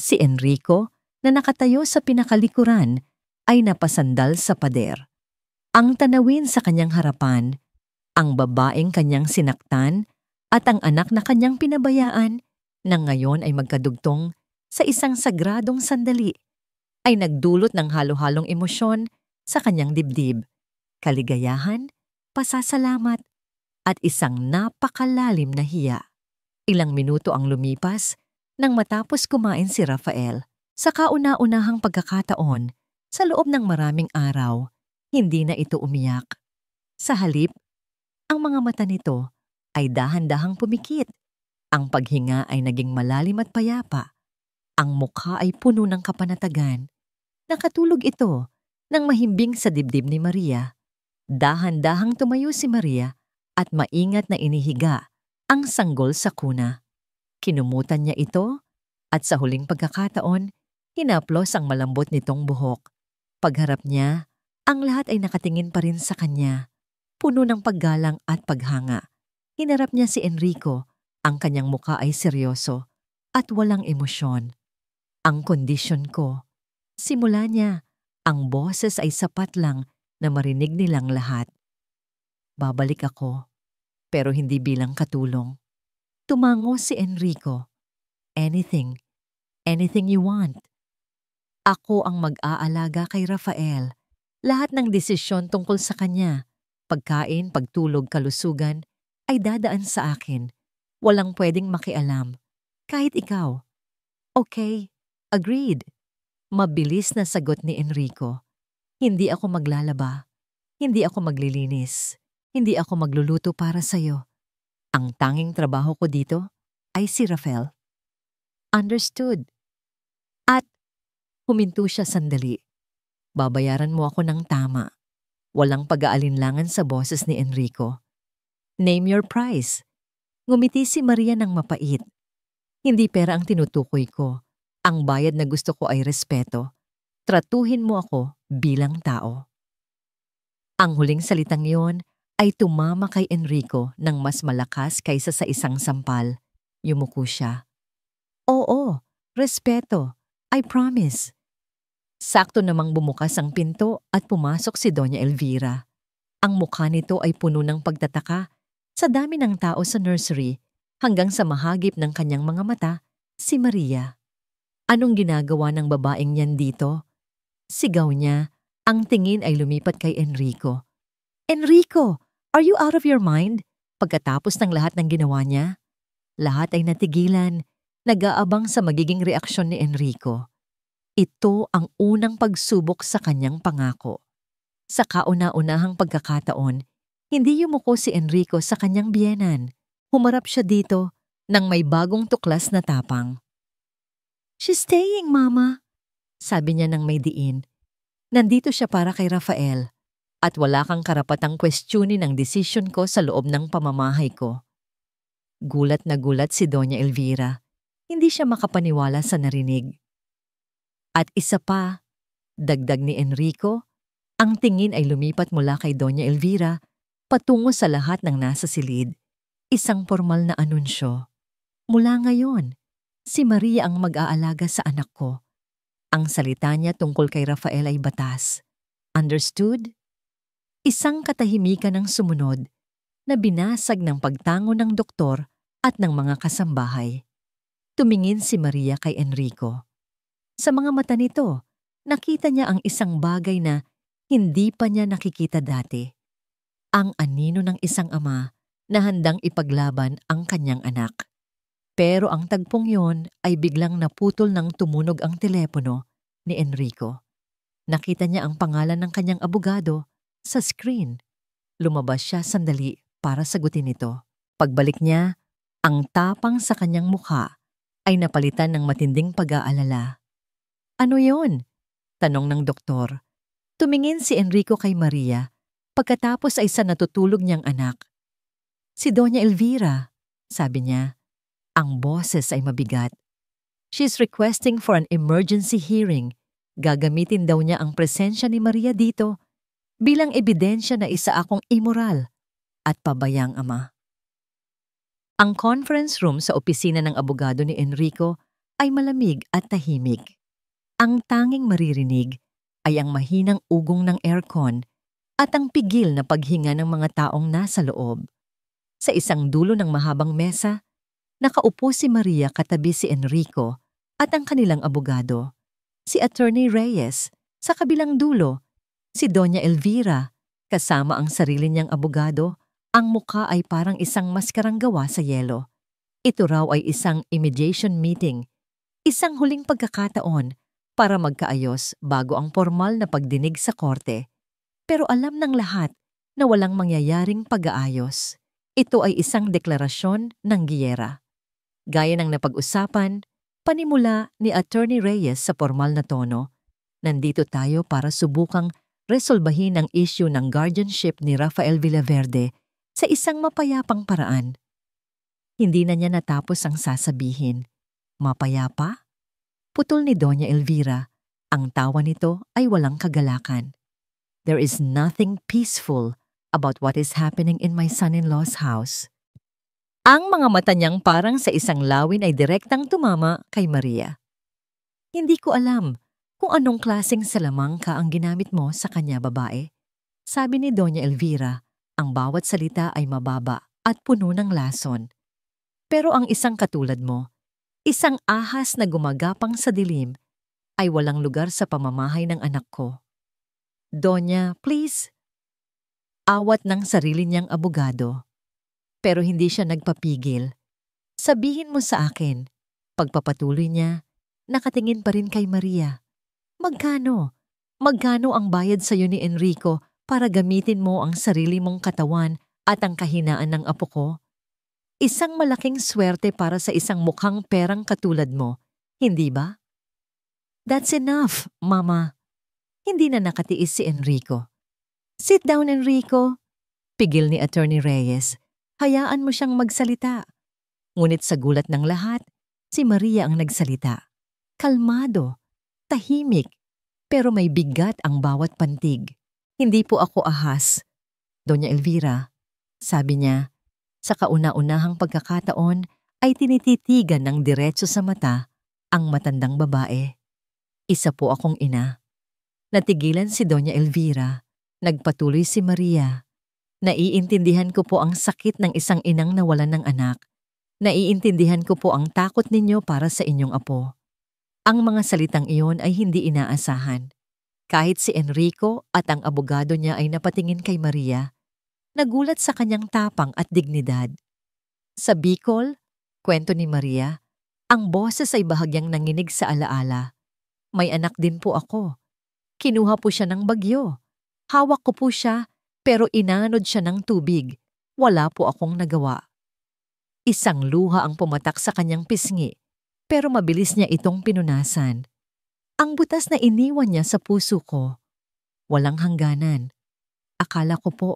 Si Enrico, na nakatayo sa pinakalikuran, ay napasandal sa pader. Ang tanawin sa kanyang harapan, ang babaeng kanyang sinaktan at ang anak na kanyang pinabayaan na ngayon ay magkadugtong sa isang sagradong sandali ay nagdulot ng halo-halong emosyon sa kanyang dibdib, kaligayahan, pasasalamat at isang napakalalim na hiya. Ilang minuto ang lumipas nang matapos kumain si Rafael. Sa kauna-unahang pagkakataon, sa loob ng maraming araw, hindi na ito umiyak. Sa halip, ang mga mata nito ay dahan-dahang pumikit. Ang paghinga ay naging malalim at payapa. Ang mukha ay puno ng kapanatagan. Nakatulog ito nang mahimbing sa dibdib ni Maria. Dahan-dahang tumayo si Maria at maingat na inihiga ang sanggol sa kuna. Kinumutan niya ito at sa huling pagkakataon, hinaplos ang malambot nitong buhok. Pagharap niya, ang lahat ay nakatingin pa rin sa kanya, puno ng paggalang at paghanga. Hinarap niya si Enrico, ang kanyang mukha ay seryoso at walang emosyon. Ang kondisyon ko, simula niya, ang boses ay sapat lang na marinig nilang lahat. Babalik ako, pero hindi bilang katulong. Tumango si Enrico. Anything you want. Ako ang mag-aalaga kay Rafael. Lahat ng desisyon tungkol sa kanya, pagkain, pagtulog, kalusugan, ay dadaan sa akin. Walang pwedeng makialam. Kahit ikaw. Okay, agreed. Mabilis na sagot ni Enrico. Hindi ako maglalaba. Hindi ako maglilinis. Hindi ako magluluto para sa'yo. Ang tanging trabaho ko dito ay si Rafael. Understood. At huminto siya sandali. Babayaran mo ako ng tama. Walang pag-aalinlangan sa boses ni Enrico. Name your price. Ngumiti si Maria ng mapait. Hindi pera ang tinutukoy ko. Ang bayad na gusto ko ay respeto. Tratuhin mo ako bilang tao. Ang huling salitang yon ay tumama kay Enrico ng mas malakas kaysa sa isang sampal. Yumuko siya. Oo, respeto. I promise. Sakto namang bumukas ang pinto at pumasok si Doña Elvira. Ang mukha nito ay puno ng pagtataka sa dami ng tao sa nursery hanggang sa mahagip ng kanyang mga mata, si Maria. Anong ginagawa ng babaeng yan dito? Sigaw niya, ang tingin ay lumipat kay Enrico. Enrico, are you out of your mind? Pagkatapos ng lahat ng ginawa niya, lahat ay natigilan, nag-aabang sa magiging reaksyon ni Enrico. Ito ang unang pagsubok sa kanyang pangako. Sa kauna-unahang pagkakataon, hindi yumuko si Enrico sa kanyang biyenan. Humarap siya dito nang may bagong tuklas na tapang. She's staying, Mama, sabi niya nang may diin. Nandito siya para kay Rafael at wala kang karapatang questionin ang desisyon ko sa loob ng pamamahay ko. Gulat na gulat si Doña Elvira. Hindi siya makapaniwala sa narinig. At isa pa, dagdag ni Enrico, ang tingin ay lumipat mula kay Doña Elvira patungo sa lahat ng nasa silid. Isang formal na anunsyo. Mula ngayon, si Maria ang mag-aalaga sa anak ko. Ang salita niya tungkol kay Rafael ay batas. Understood? Isang katahimikan ang sumunod na binasag ng pagtango ng doktor at ng mga kasambahay. Tumingin si Maria kay Enrico. Sa mga mata nito, nakita niya ang isang bagay na hindi pa niya nakikita dati. Ang anino ng isang ama na handang ipaglaban ang kanyang anak. Pero ang tagpong yon ay biglang naputol nang tumunog ang telepono ni Enrico. Nakita niya ang pangalan ng kanyang abogado sa screen. Lumabas siya sandali para sagutin ito. Pagbalik niya, ang tapang sa kanyang mukha ay napalitan ng matinding pag-aalala. Ano yon? Tanong ng doktor. Tumingin si Enrico kay Maria pagkatapos ay sa natutulog niyang anak. Si Doña Elvira, sabi niya. Ang boses ay mabigat. She's requesting for an emergency hearing. Gagamitin daw niya ang presensya ni Maria dito bilang ebidensya na isa akong immoral at pabayang ama. Ang conference room sa opisina ng abogado ni Enrico ay malamig at tahimik. Ang tanging maririnig ay ang mahinang ugong ng aircon at ang pigil na paghinga ng mga taong nasa loob. Sa isang dulo ng mahabang mesa, nakaupo si Maria katabi si Enrico at ang kanilang abogado. Si Attorney Reyes, sa kabilang dulo, si Doña Elvira, kasama ang sarili niyang abogado, ang mukha ay parang isang maskarang gawa sa yelo. Ito raw ay isang mediation meeting, isang huling pagkakataon para magkaayos bago ang formal na pagdinig sa korte. Pero alam ng lahat na walang mangyayaring pag-aayos. Ito ay isang deklarasyon ng giyera. Gaya ng napag-usapan, panimula ni Attorney Reyes sa formal na tono, nandito tayo para subukang resolbahin ang issue ng guardianship ni Rafael Villaverde sa isang mapayapang paraan. Hindi na niya natapos ang sasabihin. Mapayapa? Putol ni Doña Elvira, ang tawa nito ay walang kagalakan. There is nothing peaceful about what is happening in my son-in-law's house. Ang mga mata niyang parang sa isang lawin ay direktang tumama kay Maria. Hindi ko alam kung anong klaseng salamangka ang ginamit mo sa kanya, babae. Sabi ni Doña Elvira, ang bawat salita ay mababa at puno ng lason. Pero ang isang katulad mo, isang ahas na gumagapang sa dilim, ay walang lugar sa pamamahay ng anak ko. Donya, please. Awat ng sarili niyang abogado. Pero hindi siya nagpapigil. Sabihin mo sa akin, pagpapatuloy niya, nakatingin pa rin kay Maria. Magkano? Magkano ang bayad sa iyo ni Enrico para gamitin mo ang sarili mong katawan at ang kahinaan ng apo ko? Isang malaking swerte para sa isang mukhang perang katulad mo, hindi ba? That's enough, Mama. Hindi na nakatiis si Enrico. "Sit down, Enrico." Pigil ni Attorney Reyes. "Hayaan mo siyang magsalita." Ngunit sa gulat ng lahat, si Maria ang nagsalita. Kalmado, tahimik, pero may bigat ang bawat pantig. "Hindi po ako ahas, Doña Elvira," sabi niya. Sa kauna-unahang pagkakataon ay tinititigan ng diretso sa mata ang matandang babae. "Isa po akong ina." Natigilan si Doña Elvira. Nagpatuloy si Maria. "Naiintindihan ko po ang sakit ng isang inang nawalan ng anak. Naiintindihan ko po ang takot ninyo para sa inyong apo." Ang mga salitang iyon ay hindi inaasahan. Kahit si Enrico at ang abogado niya ay napatingin kay Maria, nagulat sa kanyang tapang at dignidad. Sa Bicol, kwento ni Maria, ang boses ay bahagyang nanginig sa alaala. "May anak din po ako. Kinuha po siya ng bagyo. Hawak ko po siya, pero inanod siya ng tubig. Wala po akong nagawa." Isang luha ang pumatak sa kanyang pisngi, pero mabilis niya itong pinunasan. "Ang butas na iniwan niya sa puso ko, walang hangganan. Akala ko po,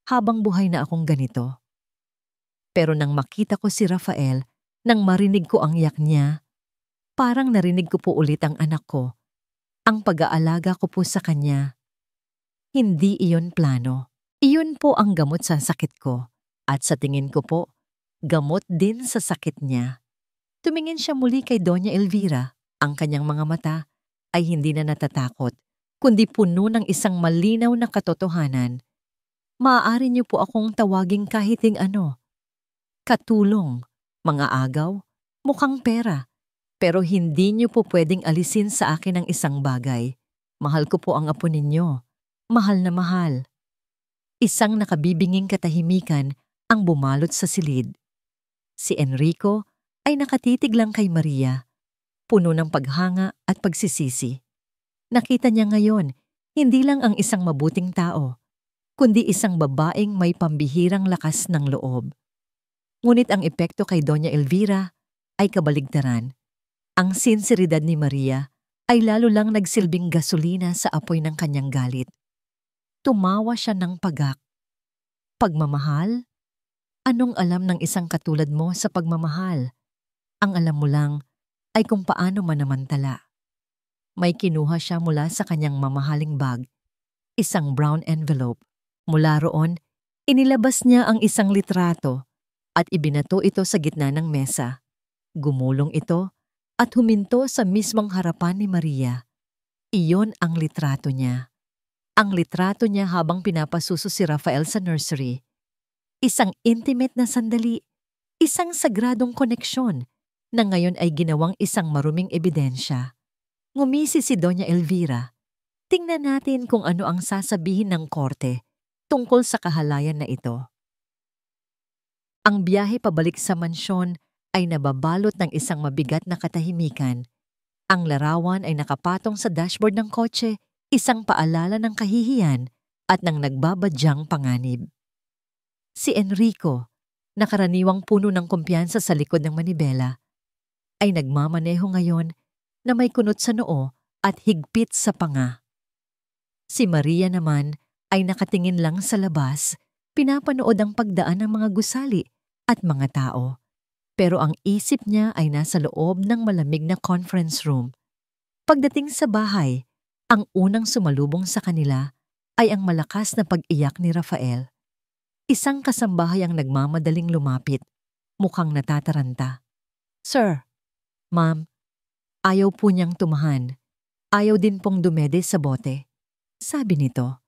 habang buhay na akong ganito. Pero nang makita ko si Rafael, nang marinig ko ang iyak niya, parang narinig ko po ulit ang anak ko, ang pag-aalaga ko po sa kanya. Hindi iyon plano. Iyon po ang gamot sa sakit ko. At sa tingin ko po, gamot din sa sakit niya." Tumingin siya muli kay Doña Elvira. Ang kanyang mga mata ay hindi na natatakot, kundi puno ng isang malinaw na katotohanan. "Maaari niyo po akong tawaging kahit ano. Katulong, mga agaw, mukhang pera. Pero hindi niyo po pwedeng alisin sa akin ang isang bagay. Mahal ko po ang apo ninyo. Mahal na mahal." Isang nakabibinging katahimikan ang bumalot sa silid. Si Enrico ay nakatitig lang kay Maria, puno ng paghanga at pagsisisi. Nakita niya ngayon, hindi lang ang isang mabuting tao, kundi isang babaeng may pambihirang lakas ng loob. Ngunit ang epekto kay Doña Elvira ay kabaligtaran. Ang sinseridad ni Maria ay lalo lang nagsilbing gasolina sa apoy ng kanyang galit. Tumawa siya ng pagak. "Pagmamahal? Anong alam ng isang katulad mo sa pagmamahal? Ang alam mo lang ay kung paano manamantala." May kinuha siya mula sa kanyang mamahaling bag, isang brown envelope. Mula roon, inilabas niya ang isang litrato at ibinato ito sa gitna ng mesa. Gumulong ito at huminto sa mismong harapan ni Maria. Iyon ang litrato niya. Ang litrato niya habang pinapasuso si Rafael sa nursery. Isang intimate na sandali, isang sagradong koneksyon na ngayon ay ginawang isang maruming ebidensya. Ngumisi si Doña Elvira. Tingnan natin kung ano ang sasabihin ng korte tungkol sa kahalayan na ito. Ang biyahe pabalik sa mansyon ay nababalot ng isang mabigat na katahimikan. Ang larawan ay nakapatong sa dashboard ng kotse, isang paalala ng kahihiyan at ng nagbabadyang panganib. Si Enrico, nakaraniwang puno ng kumpiyansa sa likod ng manibela, ay nagmamaneho ngayon na may kunot sa noo at higpit sa panga. Si Maria naman ay nakatingin lang sa labas, pinapanood ang pagdaan ng mga gusali at mga tao. Pero ang isip niya ay nasa loob ng malamig na conference room. Pagdating sa bahay, ang unang sumalubong sa kanila ay ang malakas na pag-iyak ni Rafael. Isang kasambahay ang nagmamadaling lumapit, mukhang natataranta. "Sir, ma'am, ayaw po niyang tumahan. Ayaw din pong dumede sa bote," sabi nito.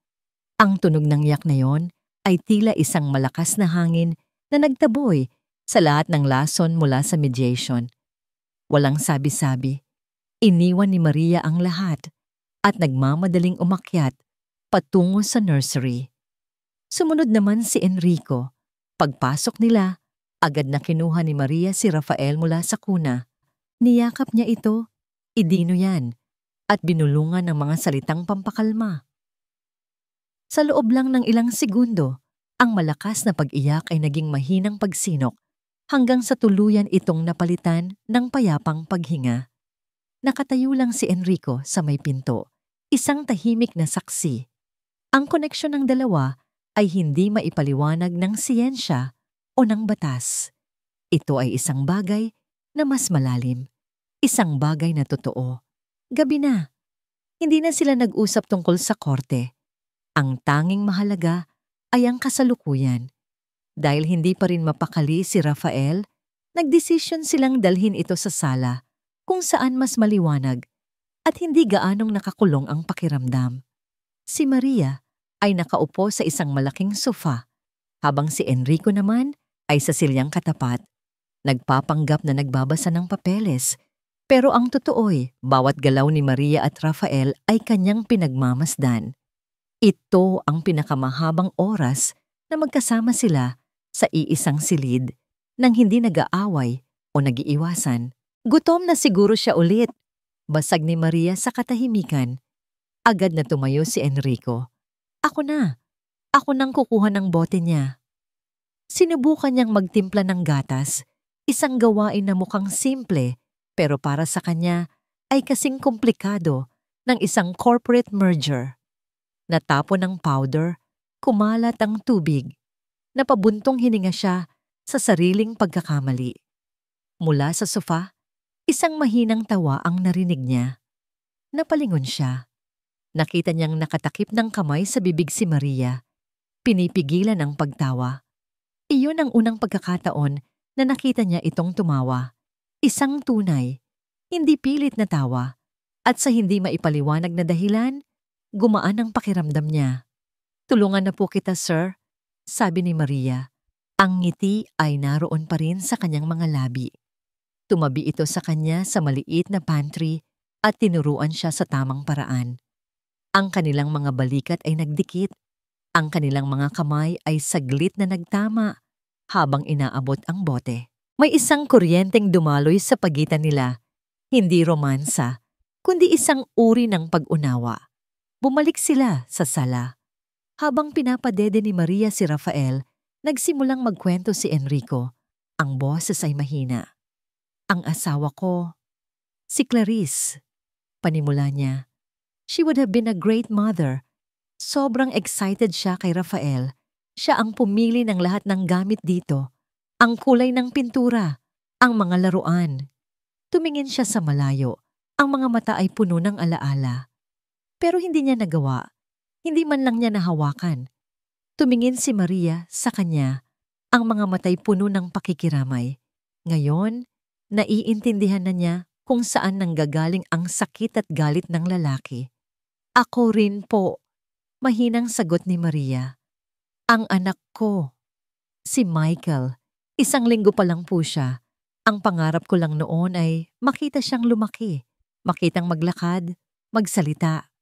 Ang tunog ng iyak na yon ay tila isang malakas na hangin na nagtaboy sa lahat ng lason mula sa mediation. Walang sabi-sabi, iniwan ni Maria ang lahat at nagmamadaling umakyat patungo sa nursery. Sumunod naman si Enrico. Pagpasok nila, agad na kinuha ni Maria si Rafael mula sa kuna. Niyakap niya ito, idino yan, at binulungan ng mga salitang pampakalma. Sa loob lang ng ilang segundo, ang malakas na pag-iyak ay naging mahinang pagsinok hanggang sa tuluyan itong napalitan ng payapang paghinga. Nakatayo lang si Enrico sa may pinto, isang tahimik na saksi. Ang koneksyon ng dalawa ay hindi maipaliwanag ng siyensya o ng batas. Ito ay isang bagay na mas malalim, isang bagay na totoo. Gabi na. Hindi na sila nag-usap tungkol sa korte. Ang tanging mahalaga ay ang kasalukuyan. Dahil hindi pa rin mapakali si Rafael, nagdesisyon silang dalhin ito sa sala kung saan mas maliwanag at hindi gaanong nakakulong ang pakiramdam. Si Maria ay nakaupo sa isang malaking sofa, habang si Enrico naman ay sa silyang katapat. Nagpapanggap na nagbabasa ng papeles, pero ang totoo'y bawat galaw ni Maria at Rafael ay kanyang pinagmamasdan. Ito ang pinakamahabang oras na magkasama sila sa iisang silid nang hindi nag-aaway o nag-iiwasan. Gutom na siguro siya ulit. Basag ni Maria sa katahimikan. Agad na tumayo si Enrico. Ako na. Ako nang kukuha ng bote niya. Sinubukan niyang magtimpla ng gatas, isang gawain na mukhang simple pero para sa kanya ay kasing komplikado ng isang corporate merger. Natapon ng powder, kumalat ang tubig. Napabuntong hininga siya sa sariling pagkakamali. Mula sa sofa, isang mahinang tawa ang narinig niya. Napalingon siya. Nakita niyang nakatakip ng kamay sa bibig si Maria. Pinipigilan ang pagtawa. Iyon ang unang pagkakataon na nakita niya itong tumawa. Isang tunay, hindi pilit na tawa. At sa hindi maipaliwanag na dahilan, gumaan ang pakiramdam niya. Tulungan na po kita, sir, sabi ni Maria. Ang ngiti ay naroon pa rin sa kanyang mga labi. Tumabi ito sa kanya sa maliit na pantry at tinuruan siya sa tamang paraan. Ang kanilang mga balikat ay nagdikit. Ang kanilang mga kamay ay saglit na nagtama habang inaabot ang bote. May isang kuryenteng dumaloy sa pagitan nila. Hindi romansa, kundi isang uri ng pag-unawa. Bumalik sila sa sala. Habang pinapadede ni Maria si Rafael, nagsimulang magkwento si Enrico. Ang boses ay mahina. Ang asawa ko, si Clarice. Panimula niya. She would have been a great mother. Sobrang excited siya kay Rafael. Siya ang pumili ng lahat ng gamit dito. Ang kulay ng pintura, ang mga laruan. Tumingin siya sa malayo. Ang mga mata ay puno ng alaala. Pero hindi niya nagawa. Hindi man lang niya nahawakan. Tumingin si Maria sa kanya. Ang mga mata'y puno ng pakikiramay. Ngayon, naiintindihan na niya kung saan nanggagaling ang sakit at galit ng lalaki. Ako rin po, mahinang sagot ni Maria. Ang anak ko, si Michael, 1 linggo pa lang po siya. Ang pangarap ko lang noon ay makita siyang lumaki, makitang maglakad, magsalita.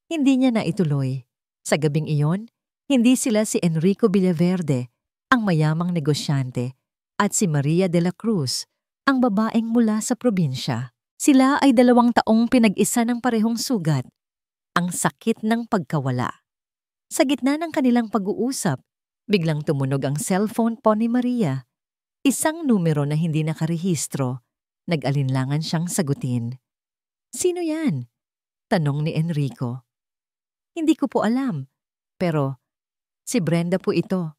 Hindi niya na ituloy. Sa gabing iyon, hindi sila si Enrico Villaverde, ang mayamang negosyante, at si Maria de la Cruz, ang babaeng mula sa probinsya. Sila ay 2 taong pinag-isa ng parehong sugat. Ang sakit ng pagkawala. Sa gitna ng kanilang pag-uusap, biglang tumunog ang cellphone po ni Maria. Isang numero na hindi nakarehistro. Nag-alinlangan siyang sagutin. Sino yan? Tanong ni Enrico. Hindi ko po alam, pero si Brenda po ito.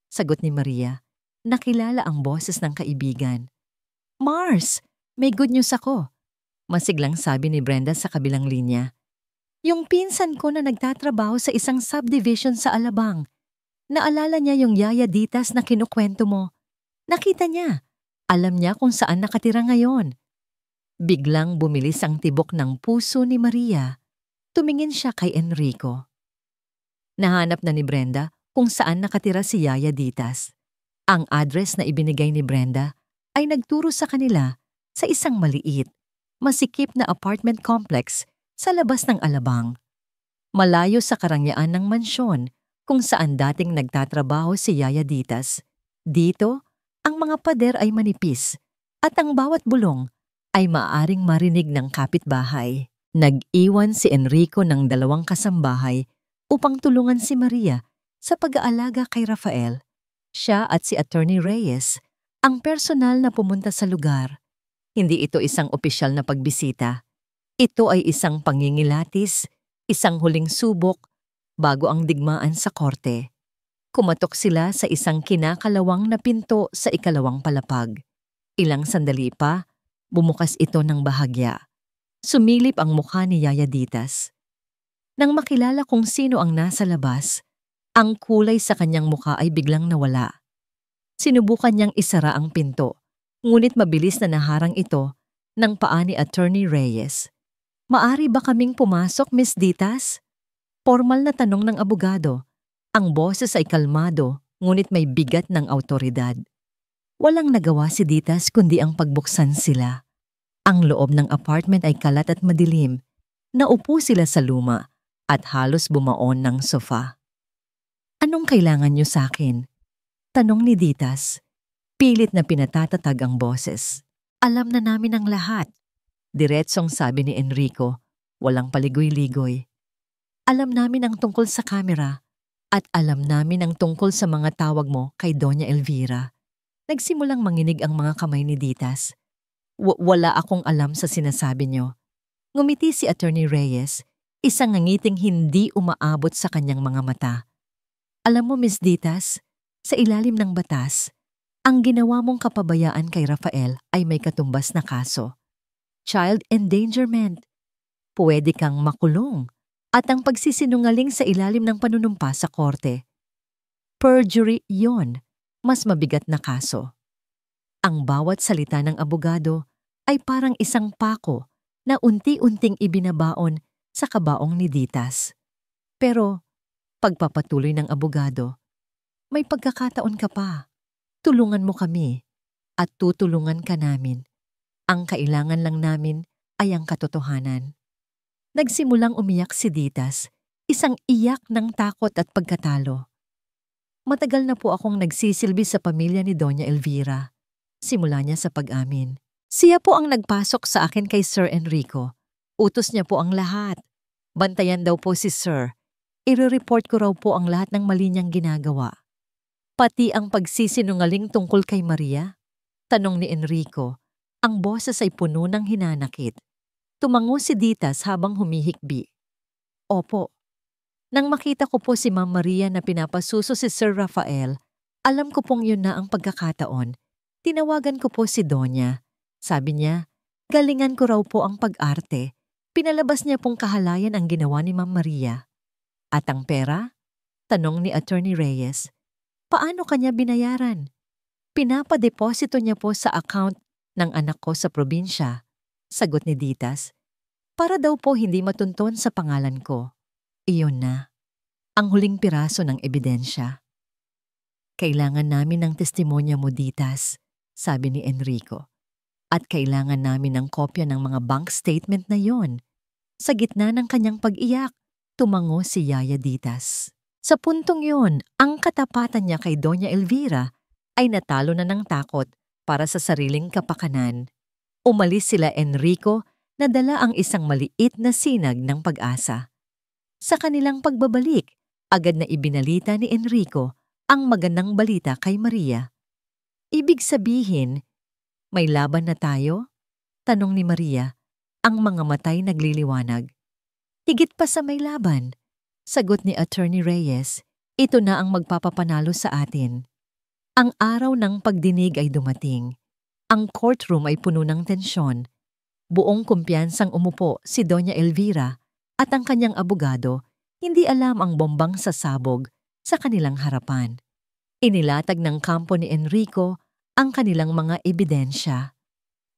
Sagot ni Maria. Nakilala ang boses ng kaibigan. Mars, may good news ako. Masiglang sabi ni Brenda sa kabilang linya. Yung pinsan ko na nagtatrabaho sa isang subdivision sa Alabang. Naalala niya yung Yaya Ditas na kinukwento mo. Nakita niya. Alam niya kung saan nakatira ngayon. Biglang bumilis ang tibok ng puso ni Maria. Tumingin siya kay Enrico. Nahanap na ni Brenda kung saan nakatira si Yaya Ditas. Ang address na ibinigay ni Brenda ay nagturo sa kanila sa isang maliit, masikip na apartment complex sa labas ng Alabang. Malayo sa karangyaan ng mansyon kung saan dating nagtatrabaho si Yaya Ditas. Dito, ang mga pader ay manipis at ang bawat bulong ay maaaring marinig ng kapitbahay. Nag-iwan si Enrico ng 2 kasambahay upang tulungan si Maria sa pag-aalaga kay Rafael. Siya at si Attorney Reyes ang personal na pumunta sa lugar. Hindi ito isang opisyal na pagbisita. Ito ay isang pangingilatis Isang huling subok bago ang digmaan sa korte. Kumatok sila sa isang kinakalawang na pinto sa ikalawang palapag. Ilang sandali pa, bumukas ito ng bahagya. Sumilip ang mukha ni Yaya Ditas. Nang makilala kung sino ang nasa labas, ang kulay sa kanyang mukha ay biglang nawala. Sinubukan niyang isara ang pinto, ngunit mabilis na naharang ito ng paa ni Attorney Reyes. "Maari ba kaming pumasok, Miss Ditas?" Formal na tanong ng abogado. Ang boses ay kalmado, ngunit may bigat ng awtoridad. Walang nagawa si Ditas kundi ang pagbuksan sila. Ang loob ng apartment ay kalat at madilim. Naupo sila sa luma at halos bumaon ng sofa. "Anong kailangan niyo sa akin?" tanong ni Ditas. Pilit na pinatatatag ang boses. "Alam na namin ang lahat," diretsong sabi ni Enrico, walang paligoy-ligoy. "Alam namin ang tungkol sa kamera at alam namin ang tungkol sa mga tawag mo kay Doña Elvira." Nagsimulang manginig ang mga kamay ni Ditas. Wala akong alam sa sinasabi niyo." Ngumiti si Attorney Reyes, isang ngangiting hindi umaabot sa kanyang mga mata. "Alam mo, Miss Ditas, sa ilalim ng batas, ang ginawa mong kapabayaan kay Rafael ay may katumbas na kaso. Child endangerment. Pwede kang makulong. At ang pagsisinungaling sa ilalim ng panunumpa sa korte. Perjury yon, mas mabigat na kaso." Ang bawat salita ng abogado ay parang isang pako na unti-unting ibinabaon sa kabaong ni Ditas. Pero, pagpapatuloy ng abogado, "May pagkakataon ka pa. Tulungan mo kami at tutulungan ka namin. Ang kailangan lang namin ay ang katotohanan." Nagsimulang umiyak si Ditas, isang iyak ng takot at pagkatalo. "Matagal na po akong nagsisilbi sa pamilya ni Doña Elvira," simula niya sa pag-amin. "Siya po ang nagpasok sa akin kay Sir Enrico. Utos niya po ang lahat. Bantayan daw po si Sir. I-report ko raw po ang lahat ng mali niyang ginagawa." "Pati ang pagsisinungaling tungkol kay Maria?" tanong ni Enrico. Ang boses ay puno ng hinanakit. Tumango si Ditas habang humihikbi. "Opo. Nang makita ko po si Ma'am Maria na pinapasuso si Sir Rafael, alam ko pong yun na ang pagkakataon. Tinawagan ko po si Donya. Sabi niya, galingan ko raw po ang pag-arte. Pinalabas niya pong kahalayan ang ginawa ni Ma'am Maria." "At ang pera?" tanong ni Attorney Reyes. "Paano kanya binayaran?" "Pinapadeposito niya po sa account ng anak ko sa probinsya," sagot ni Ditas. "Para daw po hindi matunton sa pangalan ko." Iyon na, ang huling piraso ng ebidensya. "Kailangan namin ng testimonya mo, Ditas," sabi ni Enrico. "At kailangan namin ng kopya ng mga bank statement na yon." Sa gitna ng kanyang pag-iyak, tumango si Yaya Ditas. Sa puntong yon, ang katapatan niya kay Doña Elvira ay natalo na ng takot para sa sariling kapakanan. Umalis sila Enrico na dala ang isang maliit na sinag ng pag-asa. Sa kanilang pagbabalik, agad na ibinalita ni Enrico ang magandang balita kay Maria. "Ibig sabihin, may laban na tayo?" tanong ni Maria, ang mga matay nagliliwanag. "Higit pa sa may laban," sagot ni Attorney Reyes, "ito na ang magpapapanalo sa atin." Ang araw ng pagdinig ay dumating. Ang courtroom ay puno ng tensyon. Buong kumpiyansang umupo si Doña Elvira at ang kanyang abogado, hindi alam ang bombang sasabog sa kanilang harapan. Inilatag ng kampo ni Enrico ang kanilang mga ebidensya.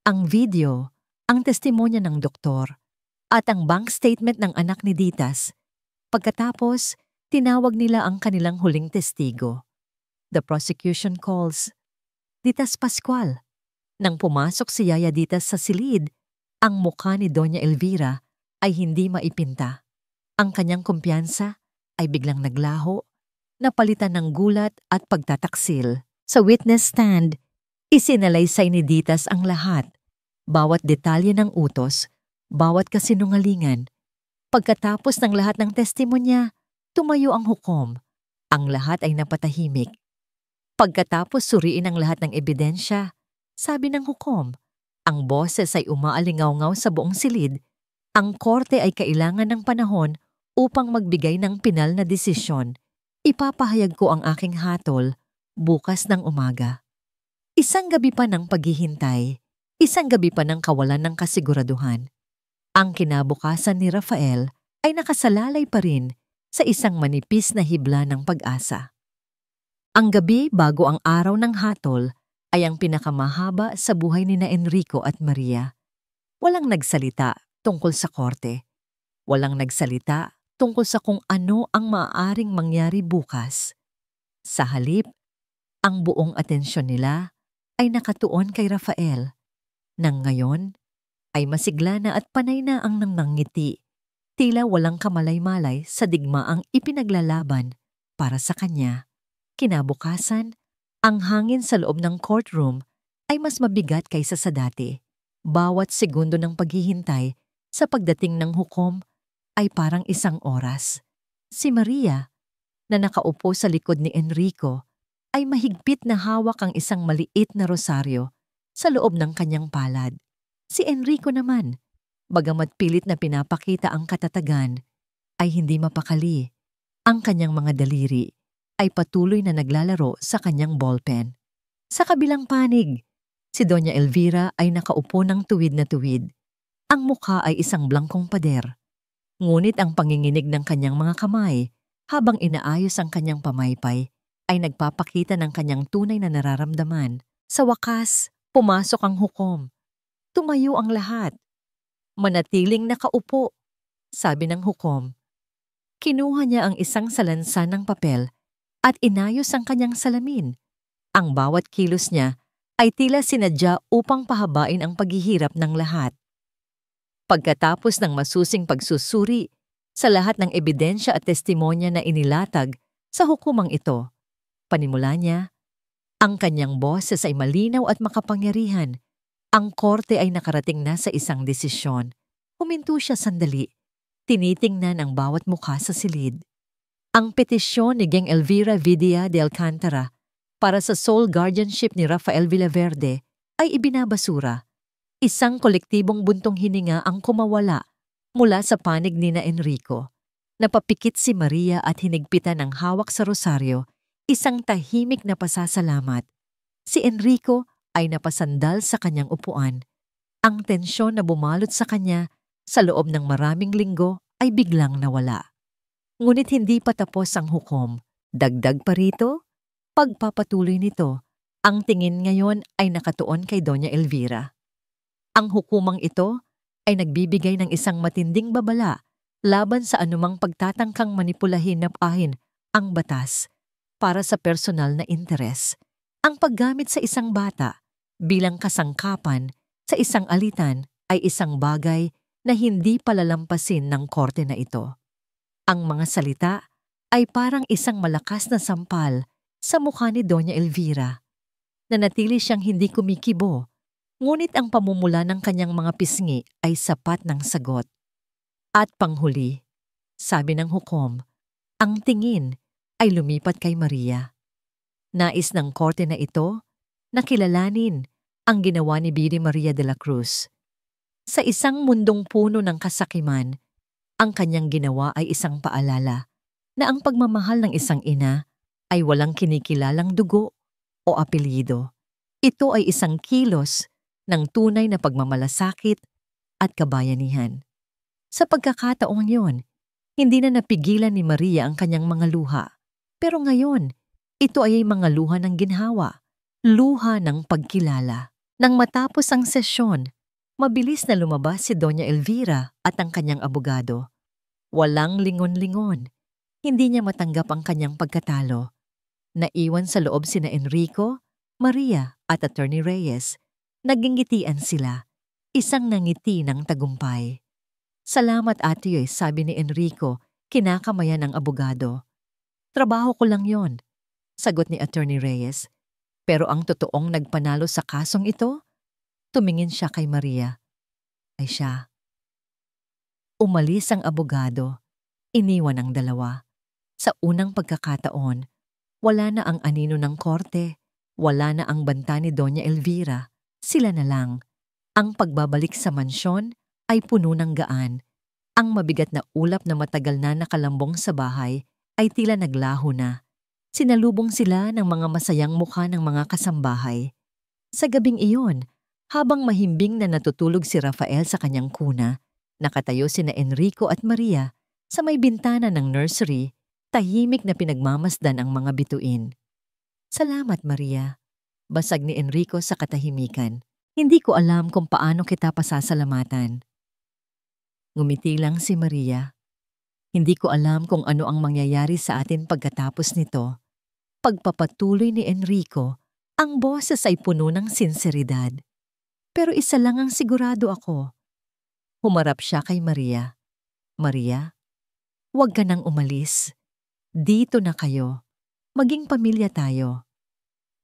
Ang video, ang testimonya ng doktor, at ang bank statement ng anak ni Ditas. Pagkatapos, tinawag nila ang kanilang huling testigo. The prosecution calls Ditas Pascual. Nang pumasok si Yaya Ditas sa silid, ang mukha ni Doña Elvira ay hindi maipinta. Ang kanyang kumpiyansa ay biglang naglaho, napalitan ng gulat at pagtataksil. Sa witness stand, isinalaysay ni Ditas ang lahat, bawat detalye ng utos, bawat kasinungalingan. Pagkatapos ng lahat ng testimonya, tumayo ang hukom. Ang lahat ay napatahimik. Pagkatapos suriin ang lahat ng ebidensya, sabi ng hukom, ang boses ay umaalingaw-ngaw sa buong silid, ang korte ay kailangan ng panahon upang magbigay ng pinal na desisyon. Ipapahayag ko ang aking hatol bukas ng umaga. Isang gabi pa ng paghihintay, isang gabi pa ng kawalan ng kasiguraduhan. Ang kinabukasan ni Rafael ay nakasalalay pa rin sa isang manipis na hibla ng pag-asa. Ang gabi bago ang araw ng hatol ay ang pinakamahaba sa buhay ni na Enrico at Maria. Walang nagsalita tungkol sa korte. Walang nagsalita tungkol sa kung ano ang maaaring mangyari bukas. Sa halip, ang buong atensyon nila ay nakatuon kay Rafael, nang ngayon ay masigla na at panay na ang nangangiti, tila walang kamalay-malay sa digmaang ipinaglalaban para sa kanya. Kinabukasan, ang hangin sa loob ng courtroom ay mas mabigat kaysa sa dati. Bawat segundo ng paghihintay sa pagdating ng hukom ay parang isang oras. Si Maria, na nakaupo sa likod ni Enrico, ay mahigpit na hawak ang isang maliit na rosaryo sa loob ng kanyang palad. Si Enrico naman, bagamat pilit na pinapakita ang katatagan, ay hindi mapakali. Ang kanyang mga daliri ay patuloy na naglalaro sa kanyang ballpen. Sa kabilang panig, si Doña Elvira ay nakaupo ng tuwid na tuwid. Ang mukha ay isang blangkong pader. Ngunit ang panginginig ng kanyang mga kamay habang inaayos ang kanyang pamaypay ay nagpapakita ng kanyang tunay na nararamdaman. Sa wakas, pumasok ang hukom. Tumayo ang lahat. Manatiling nakaupo, sabi ng hukom. Kinuha niya ang isang salansan ng papel at inayos ang kanyang salamin. Ang bawat kilos niya ay tila sinadya upang pahabain ang paghihirap ng lahat. Pagkatapos ng masusing pagsusuri sa lahat ng ebidensya at testimonya na inilatag sa hukumang ito, panimula niya, ang kanyang boses ay malinaw at makapangyarihan. Ang korte ay nakarating na sa isang desisyon. Huminto siya sandali, tinitingnan ang bawat mukha sa silid. Ang petisyon ni Geng Elvira Vidia de Alcantara para sa sole guardianship ni Rafael Villaverde ay ibinabasura. Isang kolektibong buntong hininga ang kumawala mula sa panig ni na Enrico. Napapikit si Maria at hinigpitan ng hawak sa rosaryo, isang tahimik na pasasalamat. Si Enrico ay napasandal sa kanyang upuan. Ang tensyon na bumalot sa kanya sa loob ng maraming linggo ay biglang nawala. Ngunit hindi pa tapos ang hukom. Dagdag pa rito, pagpapatuloy nito, ang tingin ngayon ay nakatuon kay Doña Elvira. Ang hukumang ito ay nagbibigay ng isang matinding babala laban sa anumang pagtatangkang manipulahin na pahin ang batas para sa personal na interes. Ang paggamit sa isang bata bilang kasangkapan sa isang alitan ay isang bagay na hindi palalampasin ng korte na ito. Ang mga salita ay parang isang malakas na sampal sa mukha ni Doña Elvira. Nanatili siyang hindi kumikibo, ngunit ang pamumula ng kanyang mga pisngi ay sapat ng sagot. At panghuli, sabi ng hukom, ang tingin ay lumipat kay Maria. Nais ng korte na ito na kilalanin ang ginawa ni Bidi Maria de la Cruz. Sa isang mundong puno ng kasakiman, ang kanyang ginawa ay isang paalala na ang pagmamahal ng isang ina ay walang kinikilalang dugo o apelyido. Ito ay isang kilos ng tunay na pagmamalasakit at kabayanihan. Sa pagkakataong yon, hindi na napigilan ni Maria ang kanyang mga luha. Pero ngayon, ito ay mga luha ng ginhawa, luha ng pagkilala. Nang matapos ang sesyon, mabilis na lumabas si Doña Elvira at ang kanyang abogado. Walang lingon-lingon. Hindi niya matanggap ang kanyang pagkatalo. Naiwan sa loob sina Enrico, Maria at Attorney Reyes. Nagingitian sila, isang nangiti ng tagumpay. Salamat ate, sabi ni Enrico, kinakamayan ng abogado. Trabaho ko lang yon, sagot ni Attorney Reyes. Pero ang totoong nagpanalo sa kasong ito, tumingin siya kay Maria. Ay siya. Umalis ang abogado, iniwan ang dalawa. Sa unang pagkakataon, wala na ang anino ng korte, wala na ang banta ni Doña Elvira. Sila na lang. Ang pagbabalik sa mansyon ay puno ng gaan. Ang mabigat na ulap na matagal na nakalambong sa bahay ay tila naglaho na. Sinalubong sila ng mga masayang mukha ng mga kasambahay. Sa gabing iyon, habang mahimbing na natutulog si Rafael sa kanyang kuna, nakatayo sina Enrico at Maria sa may bintana ng nursery, tahimik na pinagmamasdan ang mga bituin. "Salamat, Maria," basag ni Enrico sa katahimikan. "Hindi ko alam kung paano kita pasasalamatan." Ngumiti lang si Maria. "Hindi ko alam kung ano ang mangyayari sa atin pagkatapos nito." Pagpapatuloy ni Enrico, ang boses ay puno ng sinseridad. "Pero isa lang ang sigurado ako." Humarap siya kay Maria. "Maria, huwag ka nang umalis. Dito na kayo. Maging pamilya tayo."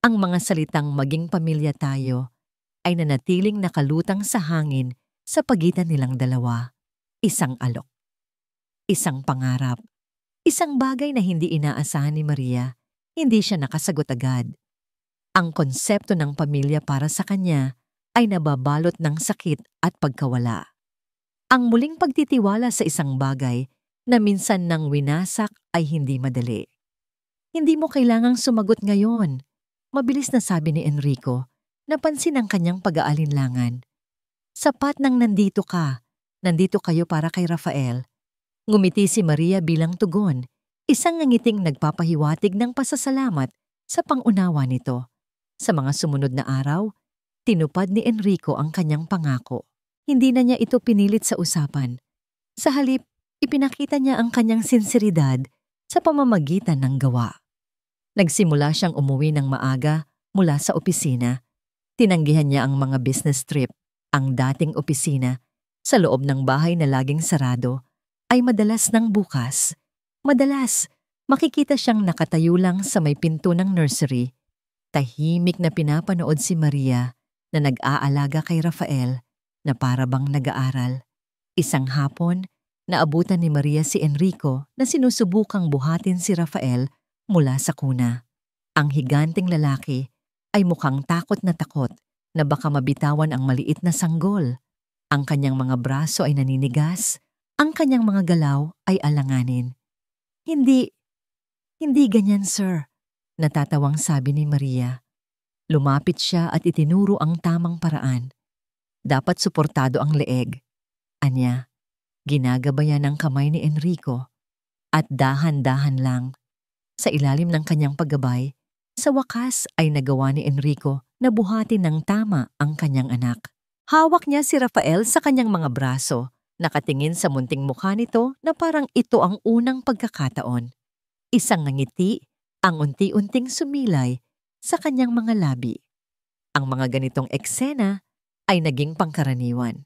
Ang mga salitang "maging pamilya tayo" ay nanatiling nakalutang sa hangin sa pagitan nilang dalawa. Isang alok, isang pangarap, isang bagay na hindi inaasahan ni Maria. Hindi siya nakasagot agad. Ang konsepto ng pamilya para sa kanya ay nababalot ng sakit at pagkawala. Ang muling pagtitiwala sa isang bagay na minsan nang winasak ay hindi madali. "Hindi mo kailangang sumagot ngayon," mabilis na sabi ni Enrico, napansin ang kanyang pag-aalinlangan. "Sapat nang nandito ka. Nandito kayo para kay Rafael." Ngumiti si Maria bilang tugon, isang ngiting nagpapahiwatig ng pasasalamat sa pangunawa nito. Sa mga sumunod na araw, tinupad ni Enrico ang kanyang pangako. Hindi na niya ito pinilit sa usapan. Sa halip, ipinakita niya ang kanyang sinseridad sa pamamagitan ng gawa. Nagsimula siyang umuwi ng maaga mula sa opisina. Tinanggihan niya ang mga business trip. Ang dating opisina, sa loob ng bahay na laging sarado, ay madalas nang bukas. Madalas, makikita siyang nakatayo lang sa may pinto ng nursery. Tahimik na pinapanood si Maria na nag-aalaga kay Rafael na para bang nag-aaral. Isang hapon, naabutan ni Maria si Enrico na sinusubukang buhatin si Rafael mula sa kuna. Ang higanting lalaki ay mukhang takot na baka mabitawan ang maliit na sanggol. Ang kanyang mga braso ay naninigas, ang kanyang mga galaw ay alanganin. Hindi ganyan, sir," natatawang sabi ni Maria. Lumapit siya at itinuro ang tamang paraan. "Dapat suportado ang leeg." Anya, ginagabayan ng kamay ni Enrico. At dahan-dahan lang, sa ilalim ng kanyang paggabay, sa wakas ay nagawa ni Enrico na buhatin ng tama ang kanyang anak. Hawak niya si Rafael sa kanyang mga braso, nakatingin sa munting mukha nito na parang ito ang unang pagkakataon. Isang ngiti ang unti-unting sumilay sa kanyang mga labi. Ang mga ganitong eksena ay naging pangkaraniwan.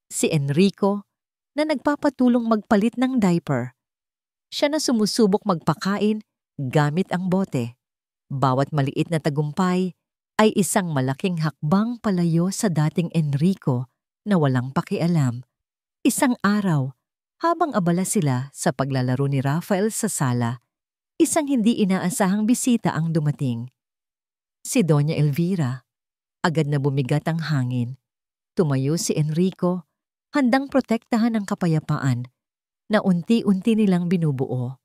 Si Enrico na nagpapatulong magpalit ng diaper. Siya na sumusubok magpakain gamit ang bote. Bawat maliit na tagumpay ay isang malaking hakbang palayo sa dating Enrico na walang pakialam. Isang araw, habang abala sila sa paglalaro ni Rafael sa sala, isang hindi inaasahang bisita ang dumating. Si Doña Elvira. Agad na bumigat ang hangin. Tumayo si Enrico, handang protektahan ang kapayapaan na unti-unti nilang binubuo.